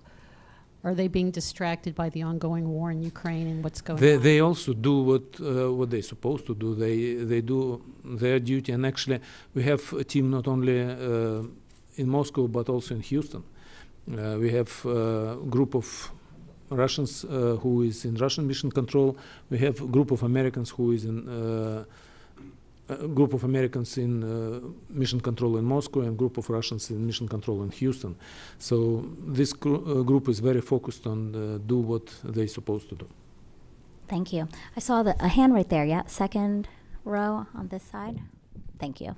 are they being distracted by the ongoing war in Ukraine and what's going on? They also do what they're supposed to do. They do their duty, and actually we have a team not only in Moscow but also in Houston. We have a group of Russians who is in Russian mission control. We have a group of Americans who is in a group of Americans in mission control in Moscow and a group of Russians in mission control in Houston. So this group is very focused on do what they're supposed to do. Thank you. I saw a hand right there. Yeah, second row on this side. Thank you.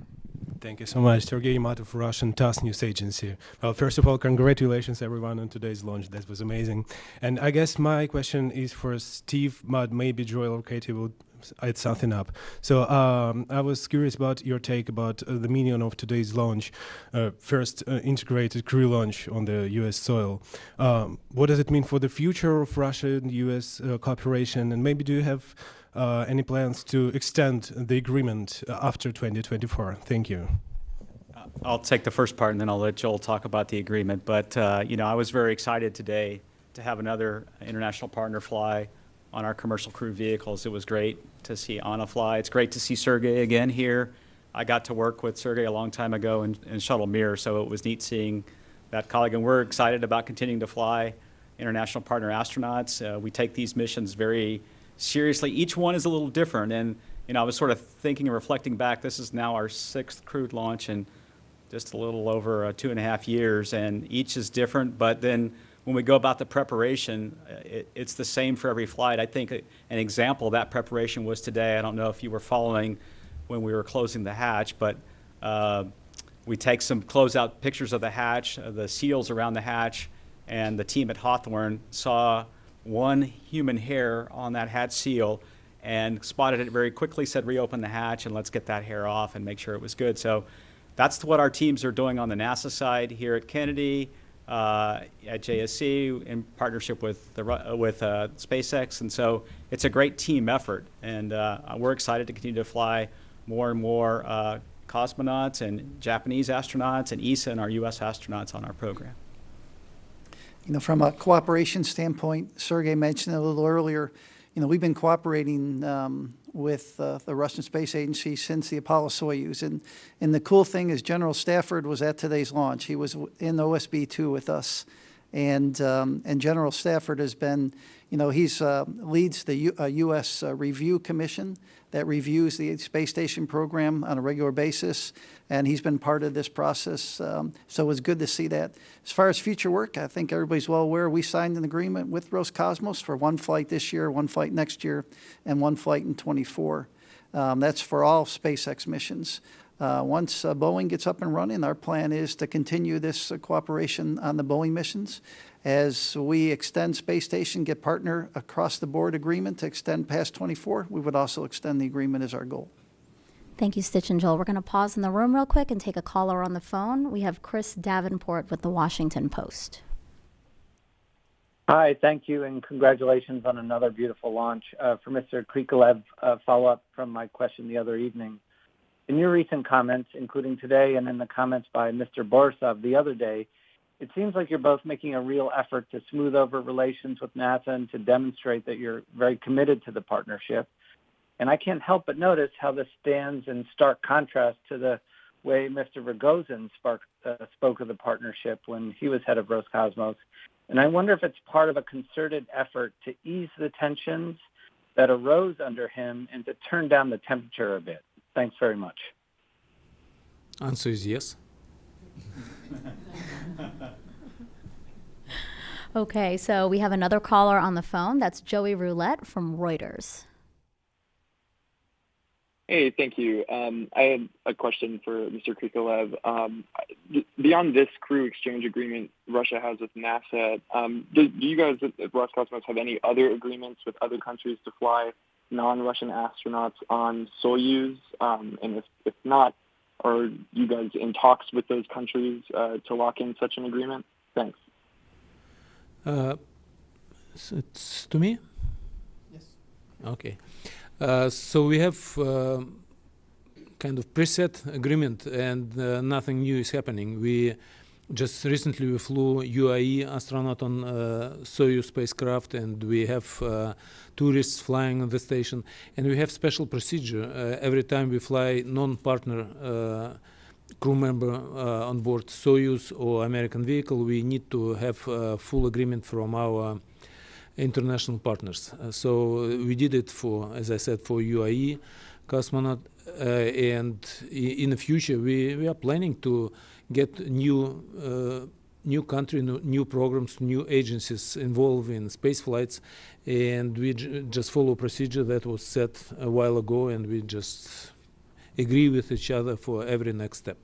Thank you so much. Sergey Matov, Russian TASS News Agency. Well, first of all, congratulations everyone on today's launch. That was amazing. And I guess my question is for Steve, but maybe Joel or Katie will add something up. So I was curious about your take about the meaning of today's launch, first integrated crew launch on the U.S. soil. What does it mean for the future of Russia and U.S. Cooperation? And maybe do you have any plans to extend the agreement after 2024? Thank you. I'll take the first part and then I'll let Joel talk about the agreement. But, you know, I was very excited today to have another international partner fly on our commercial crew vehicles. It was great to see Anna fly. It's great to see Sergey again here. I got to work with Sergey a long time ago in Shuttle Mir, so it was neat seeing that colleague. And we're excited about continuing to fly international partner astronauts. We take these missions very seriously. Each one is a little different. And, you know, I was sort of thinking and reflecting back, this is now our 6th crewed launch in just a little over 2.5 years, and each is different. But then when we go about the preparation, it's the same for every flight. I think an example of that preparation was today. I don't know if you were following when we were closing the hatch, but we take some closeout pictures of the hatch, the seals around the hatch, and the team at Hawthorne saw one human hair on that hatch seal and spotted it very quickly, said reopen the hatch and let's get that hair off and make sure it was good. So that's what our teams are doing on the NASA side here at Kennedy, at JSC in partnership with SpaceX, and so it's a great team effort, and we're excited to continue to fly more and more cosmonauts and Japanese astronauts and ESA and our U.S. astronauts on our program. You know, from a cooperation standpoint, Sergey mentioned it a little earlier, you know, we've been cooperating with the Russian Space Agency since the Apollo-Soyuz. And the cool thing is General Stafford was at today's launch. He was in OSB-2 with us. And General Stafford has been, you know, he's leads the U.S. Review Commission that reviews the space station program on a regular basis. And he's been part of this process. So it was good to see that. As far as future work, I think everybody's well aware we signed an agreement with Roscosmos for 1 flight this year, 1 flight next year, and 1 flight in 24. That's for all SpaceX missions. Once Boeing gets up and running, our plan is to continue this cooperation on the Boeing missions. As we extend space station, get partner across the board agreement to extend past 24, we would also extend the agreement as our goal. Thank you, Stitch and Joel. We're going to pause in the room real quick and take a caller on the phone. We have Chris Davenport with the Washington Post. Hi, thank you, and congratulations on another beautiful launch. For Mr. Krikalev, follow-up from my question the other evening. In your recent comments, including today and in the comments by Mr. Borisov the other day, it seems like you're both making a real effort to smooth over relations with NASA and to demonstrate that you're very committed to the partnership. And I can't help but notice how this stands in stark contrast to the way Mr. Rogozin spoke of the partnership when he was head of Roscosmos. And I wonder if it's part of a concerted effort to ease the tensions that arose under him and to turn down the temperature a bit. Thanks very much. Answer is yes. Okay, so we have another caller on the phone. That's Joey Roulette from Reuters. Hey, thank you. I had a question for Mr. Krikalev. Beyond this crew exchange agreement Russia has with NASA, do you guys at Roscosmos have any other agreements with other countries to fly non-Russian astronauts on Soyuz? And if not, are you guys in talks with those countries to lock in such an agreement? Thanks. So it's to me? Yes. Okay. So we have kind of preset agreement, and nothing new is happening. We just recently flew UAE astronaut on Soyuz spacecraft, and we have tourists flying on the station, and we have special procedure. Every time we fly non-partner crew member on board Soyuz or American vehicle, we need to have full agreement from our international partners. So we did it for, as I said, for UAE cosmonaut, and in the future we are planning to get new country, new programs, new agencies involved in space flights, and we just follow procedure that was set a while ago, and we just agree with each other for every next step.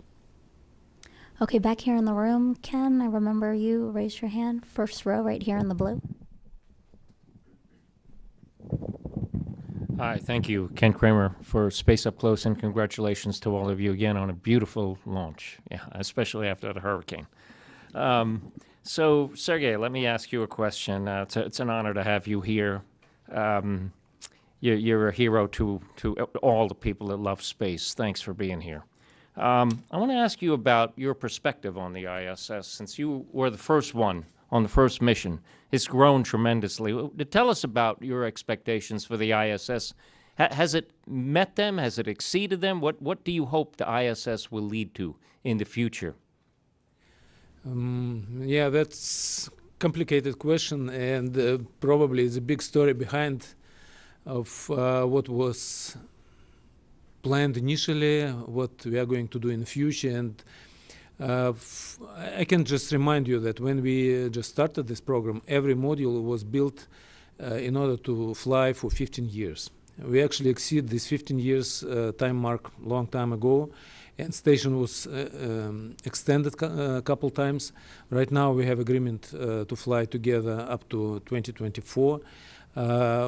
Okay, back here in the room, Ken, I remember you raised your hand. First row right here in the blue. Hi, thank you, Ken Kramer, for Space Up Close, and congratulations to all of you again on a beautiful launch, especially after the hurricane. So, Sergey, let me ask you a question. It's an honor to have you here. You're a hero to all the people that love space. Thanks for being here. I want to ask you about your perspective on the ISS, since you were the first one on the first mission. It's grown tremendously. Tell us about your expectations for the ISS. Has it met them? Has it exceeded them? What do you hope the ISS will lead to in the future? Yeah, that's a complicated question, and probably it's a big story behind of what was planned initially, what we are going to do in the future. And I can just remind you that when we just started this program, every module was built in order to fly for 15 years. We actually exceed this 15 years time mark long time ago, and station was extended a couple times. Right now we have agreement to fly together up to 2024.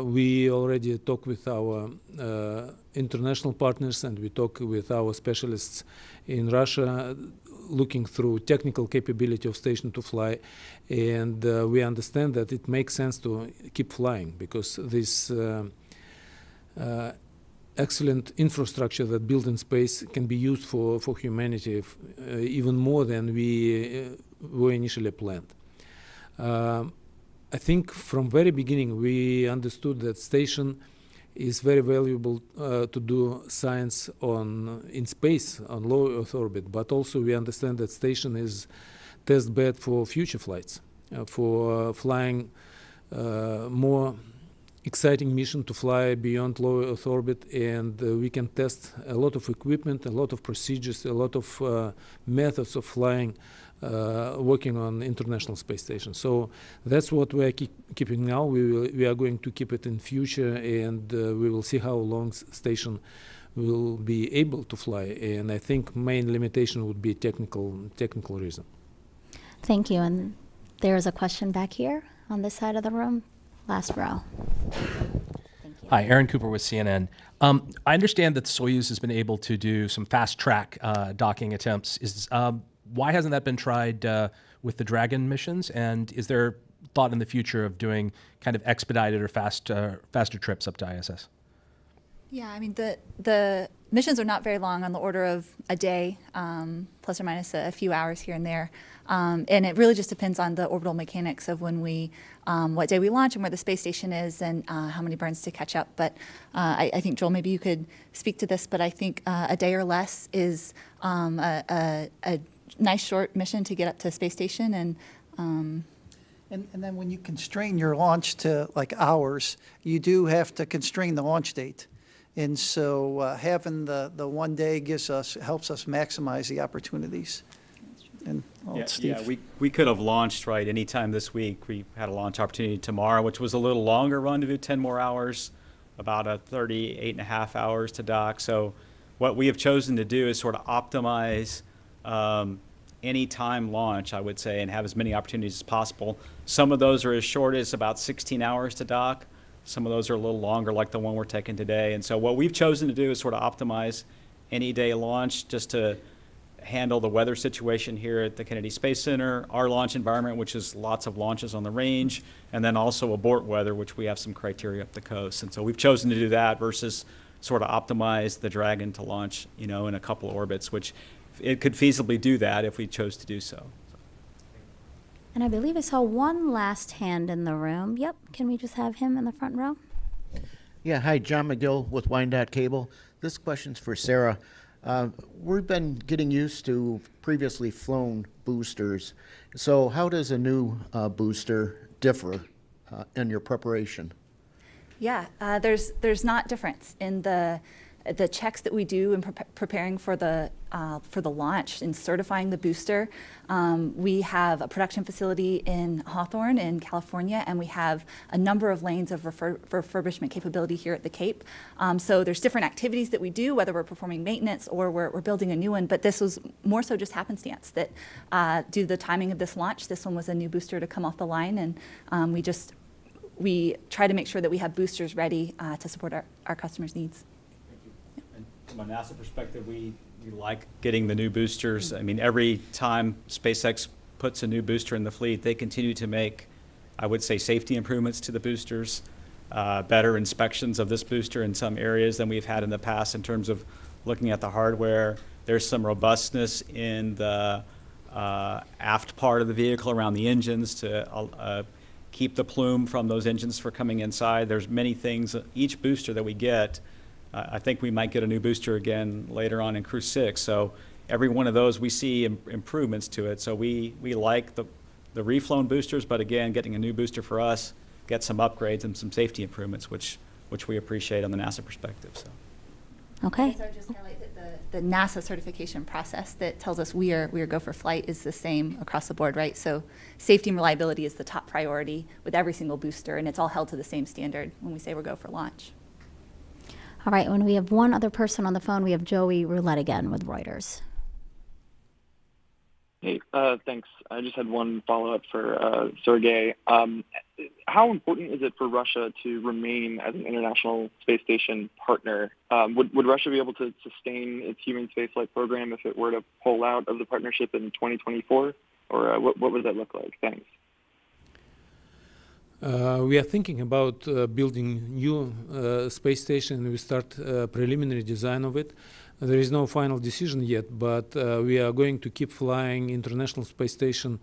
We already talk with our international partners, and we talk with our specialists in Russia, looking through technical capability of station to fly, and we understand that it makes sense to keep flying, because this excellent infrastructure that built in space can be used for humanity even more than we were initially planned. I think from very beginning we understood that station is very valuable to do science in space, on low Earth orbit, but also we understand that station is test bed for future flights, for flying more exciting mission to fly beyond low Earth orbit, and we can test a lot of equipment, a lot of procedures, a lot of methods of flying working on International Space Station. So that's what we are keeping now. We are going to keep it in future, and we will see how long station will be able to fly. And I think main limitation would be technical reason. Thank you. And there's a question back here on this side of the room, last row. Hi, Aaron Cooper with CNN. I understand that Soyuz has been able to do some fast track docking attempts. Why hasn't that been tried with the Dragon missions? And is there thought in the future of doing kind of expedited or faster trips up to ISS? Yeah, I mean, the missions are not very long, on the order of a day, plus or minus a few hours here and there. And it really just depends on the orbital mechanics of when what day we launch and where the space station is, and how many burns to catch up. But I think, Joel, maybe you could speak to this, but I think a day or less is a nice short mission to get up to space station. And then when you constrain your launch to like hours, you do have to constrain the launch date. And so having the 1 day helps us maximize the opportunities. And Steve. We could have launched anytime this week. We had a launch opportunity tomorrow, which was a little longer rendezvous, 10 more hours, about 38.5 hours to dock. So what we have chosen to do is sort of optimize any time launch, I would say, and have as many opportunities as possible. Some of those are as short as about 16 hours to dock. Some of those are a little longer, like the one we're taking today. And so what we've chosen to do is sort of optimize any day launch just to handle the weather situation here at the Kennedy Space Center, our launch environment, which is lots of launches on the range, and then also abort weather, which we have some criteria up the coast. And so we've chosen to do that versus sort of optimize the Dragon to launch, in a couple of orbits, which it could feasibly do that if we chose to do so. And I believe I saw one last hand in the room. Yep, can we just have him in the front row? Yeah, hi, John McGill with Wyandotte Cable. This question's for Sarah. We've been getting used to previously flown boosters. So how does a new booster differ in your preparation? Yeah, there's not difference in the the checks that we do in preparing for the launch and certifying the booster. We have a production facility in Hawthorne in California, and we have a number of lanes of refurbishment capability here at the Cape. So there's different activities that we do, whether we're performing maintenance or we're building a new one, but this was more so just happenstance that due to the timing of this launch, this one was a new booster to come off the line, and we try to make sure that we have boosters ready to support our customers' needs. And from a NASA perspective, we like getting the new boosters. I mean, every time SpaceX puts a new booster in the fleet, they continue to make, I would say, safety improvements to the boosters, better inspections of this booster in some areas than we've had in the past in terms of looking at the hardware. There's some robustness in the aft part of the vehicle around the engines to keep the plume from those engines from coming inside. There's many things. Each booster that we get, I think we might get a new booster again later on in Crew-6. So every one of those, we see improvements to it. So we like the reflown boosters, but again, getting a new booster for us, get some upgrades and some safety improvements, which we appreciate on the NASA perspective. So. Okay. So just highlight that the NASA certification process that tells us we are go for flight is the same across the board, right? So safety and reliability is the top priority with every single booster, and it's all held to the same standard when we say we're go for launch. All right, when we have one other person on the phone, we have Joey Roulette again with Reuters. Hey, thanks. I just had one follow-up for Sergey. How important is it for Russia to remain as an international space station partner? Would Russia be able to sustain its human spaceflight program if it were to pull out of the partnership in 2024? Or what would that look like? Thanks. We are thinking about building new space station. We start preliminary design of it. There is no final decision yet, but we are going to keep flying International Space Station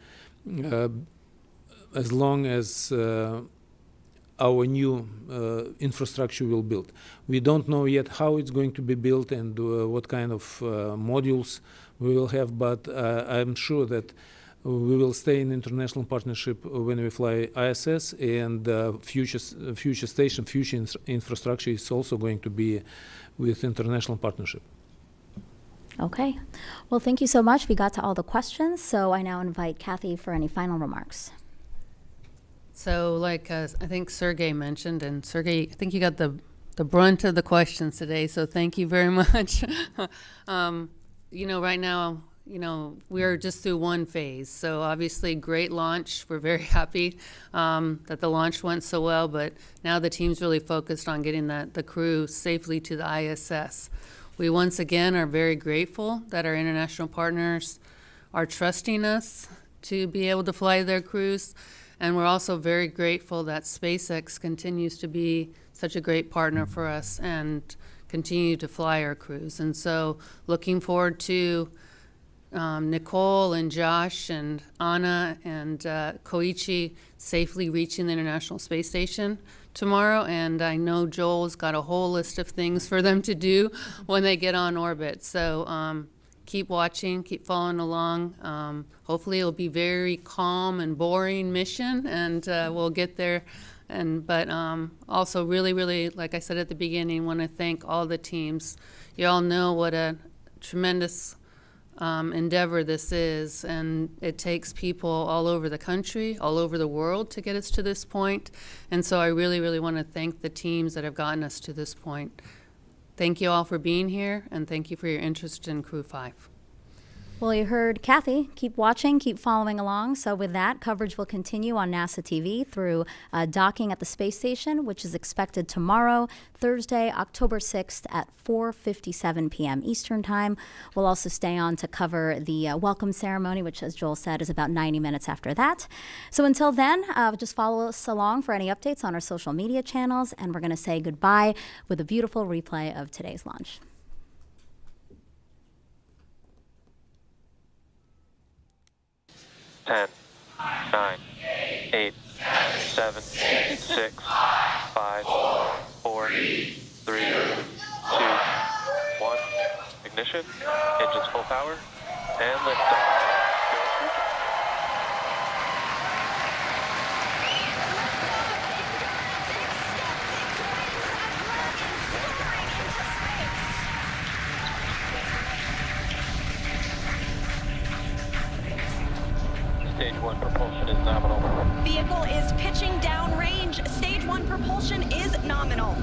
as long as our new infrastructure will build. We don't know yet how it's going to be built and what kind of modules we will have, but I'm sure that we will stay in international partnership when we fly ISS, and future station, future infrastructure is also going to be with international partnership. Okay. Well, thank you so much. We got to all the questions, so I now invite Kathy for any final remarks. So like I think Sergey mentioned, and Sergey, I think you got the brunt of the questions today, so thank you very much. You know, right now, you know, we're just through one phase. So obviously great launch. We're very happy that the launch went so well, but now the team's really focused on getting the crew safely to the ISS. We once again are very grateful that our international partners are trusting us to be able to fly their crews. And we're also very grateful that SpaceX continues to be such a great partner for us and continue to fly our crews. And so looking forward to Nicole and Josh and Anna and Koichi safely reaching the International Space Station tomorrow, and I know Joel's got a whole list of things for them to do when they get on orbit. So keep watching, keep following along. Hopefully it'll be very calm and boring mission, and we'll get there. But also really, really, like I said at the beginning, want to thank all the teams. You all know what a tremendous endeavor this is, and it takes people all over the country, all over the world to get us to this point. And so I really, really want to thank the teams that have gotten us to this point. Thank you all for being here, and thank you for your interest in Crew-5. Well, you heard Kathy. Keep watching, keep following along. So with that, coverage will continue on NASA TV through docking at the space station, which is expected tomorrow, Thursday, October 6th at 4:57 p.m. Eastern Time. We'll also stay on to cover the welcome ceremony, which, as Joel said, is about 90 minutes after that. So until then, just follow us along for any updates on our social media channels, and we're going to say goodbye with a beautiful replay of today's launch. 10, 9, 8, 7, 6, 5, 4, 3, 2, 1. Ignition, engines full power, and liftoff. Go Crew-5. 1 propulsion is nominal. Vehicle is pitching downrange. Stage 1 propulsion is nominal.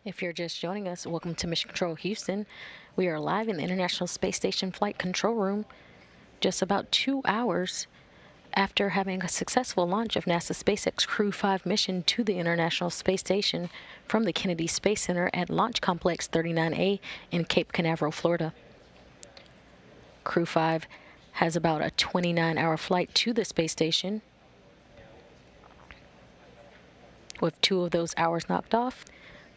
If you're just joining us, welcome to Mission Control Houston. We are live in the International Space Station Flight Control Room just about 2 hours after having a successful launch of NASA's SpaceX Crew-5 mission to the International Space Station from the Kennedy Space Center at Launch Complex 39A in Cape Canaveral, Florida. Crew-5 has about a 29-hour flight to the space station. With 2 of those hours knocked off,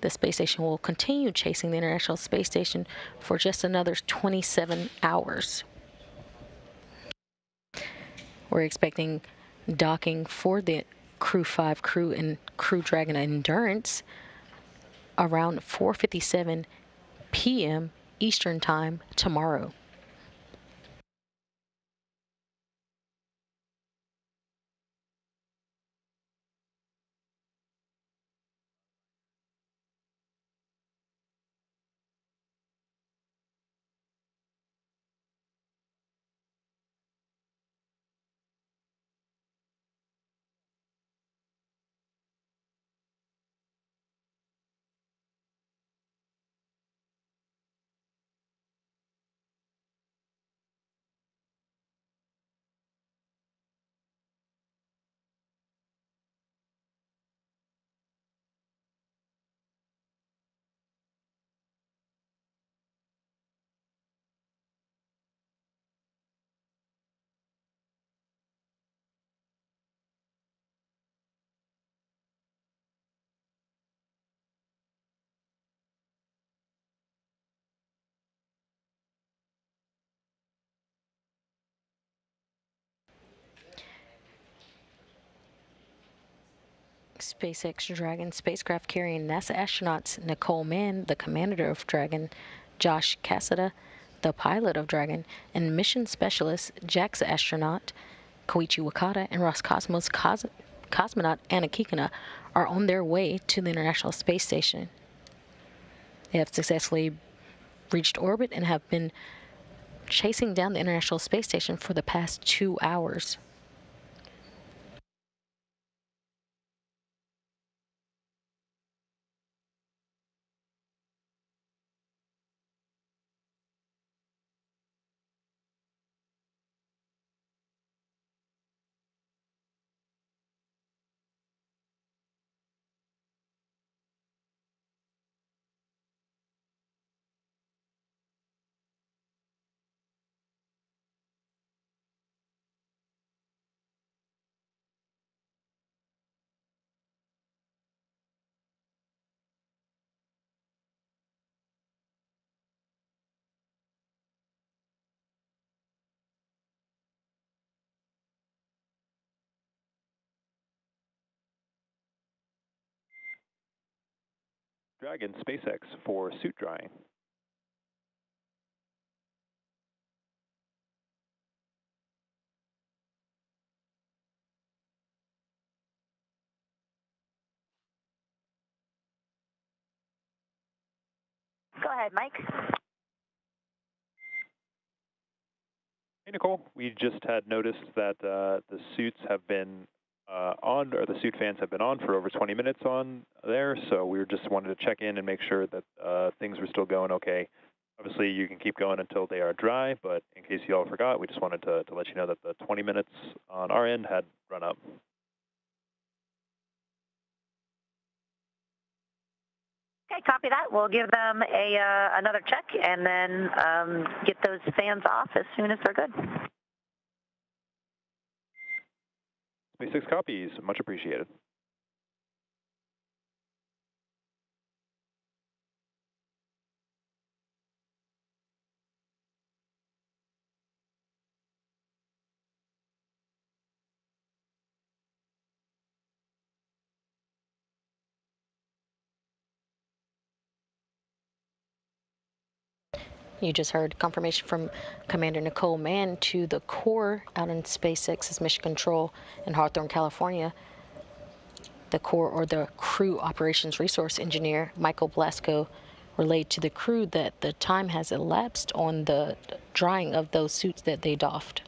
the space station will continue chasing the International Space Station for just another 27 hours. We're expecting docking for the Crew-5 crew and Crew Dragon Endurance around 4:57 p.m. Eastern Time tomorrow. SpaceX Dragon spacecraft carrying NASA astronauts Nicole Mann, the commander of Dragon, Josh Cassada, the pilot of Dragon, and mission specialist JAXA astronaut Koichi Wakata and Roscosmos cosmonaut Anna Kikina are on their way to the International Space Station. They have successfully reached orbit and have been chasing down the International Space Station for the past 2 hours. Dragon SpaceX for suit drying. ahead, Mike. Hey, Nicole. We just had noticed that the suits have been on, or the suit fans have been on for over 20 minutes on there, so we just wanted to check in and make sure that things were still going okay. Obviously, you can keep going until they are dry, but in case you all forgot, we just wanted to let you know that the 20 minutes on our end had run up. Okay, copy that. We'll give them another check and then get those fans off as soon as they're good. SpaceX copies, much appreciated. You just heard confirmation from Commander Nicole Mann to the core out in SpaceX's Mission Control in Hawthorne, California. The core, or the crew operations resource engineer, Michael Blasco, relayed to the crew that the time has elapsed on the drying of those suits that they doffed.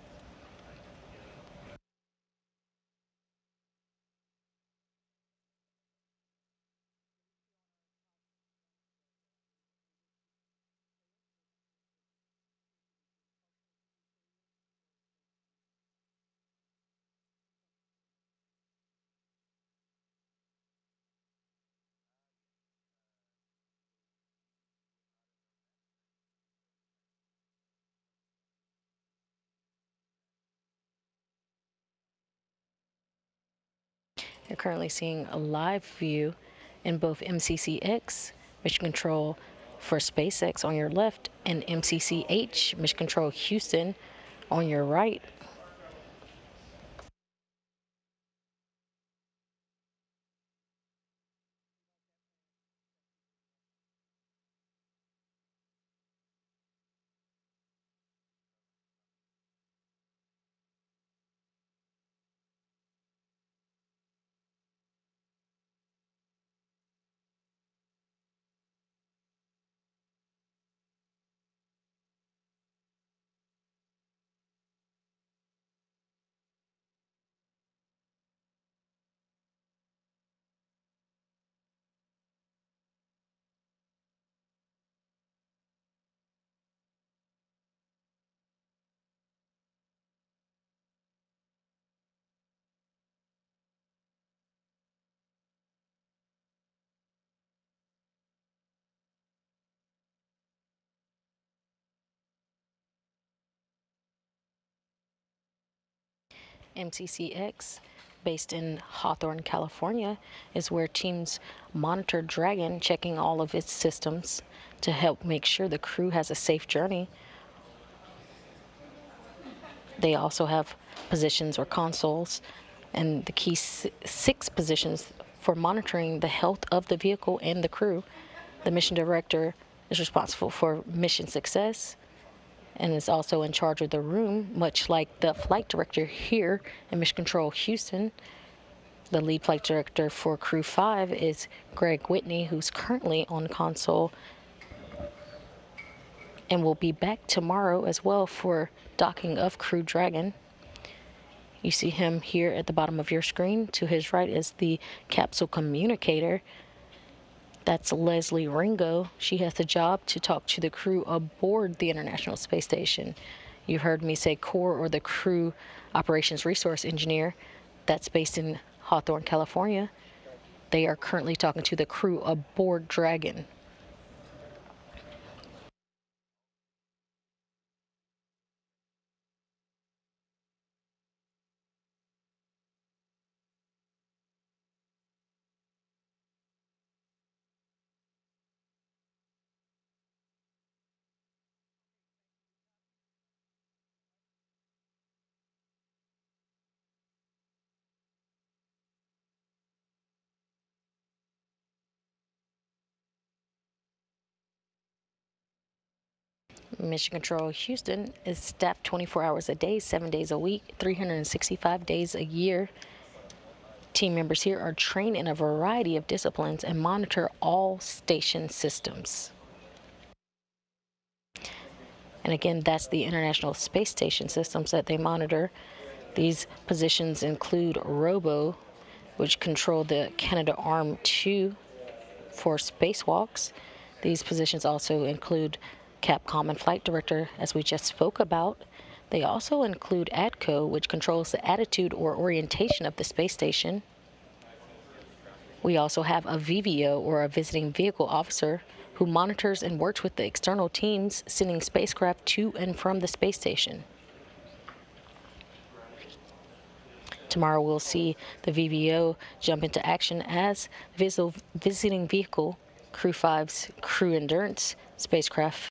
You're currently seeing a live view in both MCCX, Mission Control for SpaceX on your left, and MCCH, Mission Control Houston, on your right. MCCX, based in Hawthorne, California, is where teams monitor Dragon, checking all of its systems to help make sure the crew has a safe journey. They also have positions or consoles, and the key 6 positions for monitoring the health of the vehicle and the crew. The mission director is responsible for mission success and is also in charge of the room, much like the flight director here in Mission Control Houston. The lead flight director for Crew-5 is Greg Whitney, who's currently on console and will be back tomorrow as well for docking of Crew Dragon. You see him here at the bottom of your screen. To his right is the capsule communicator. That's Leslie Ringo. She has the job to talk to the crew aboard the International Space Station. You heard me say core, or the crew operations resource engineer. That's based in Hawthorne, California. They are currently talking to the crew aboard Dragon. Mission Control Houston is staffed 24 hours a day, 7 days a week, 365 days a year. Team members here are trained in a variety of disciplines and monitor all station systems. And again, that's the International Space Station systems that they monitor. These positions include Robo, which control the Canadarm2 for spacewalks. These positions also include Capcom and Flight Director, as we just spoke about. They also include ADCO, which controls the attitude or orientation of the space station. We also have a VVO, or a visiting vehicle officer, who monitors and works with the external teams sending spacecraft to and from the space station. Tomorrow we'll see the VVO jump into action as visiting vehicle Crew-5's Crew Endurance spacecraft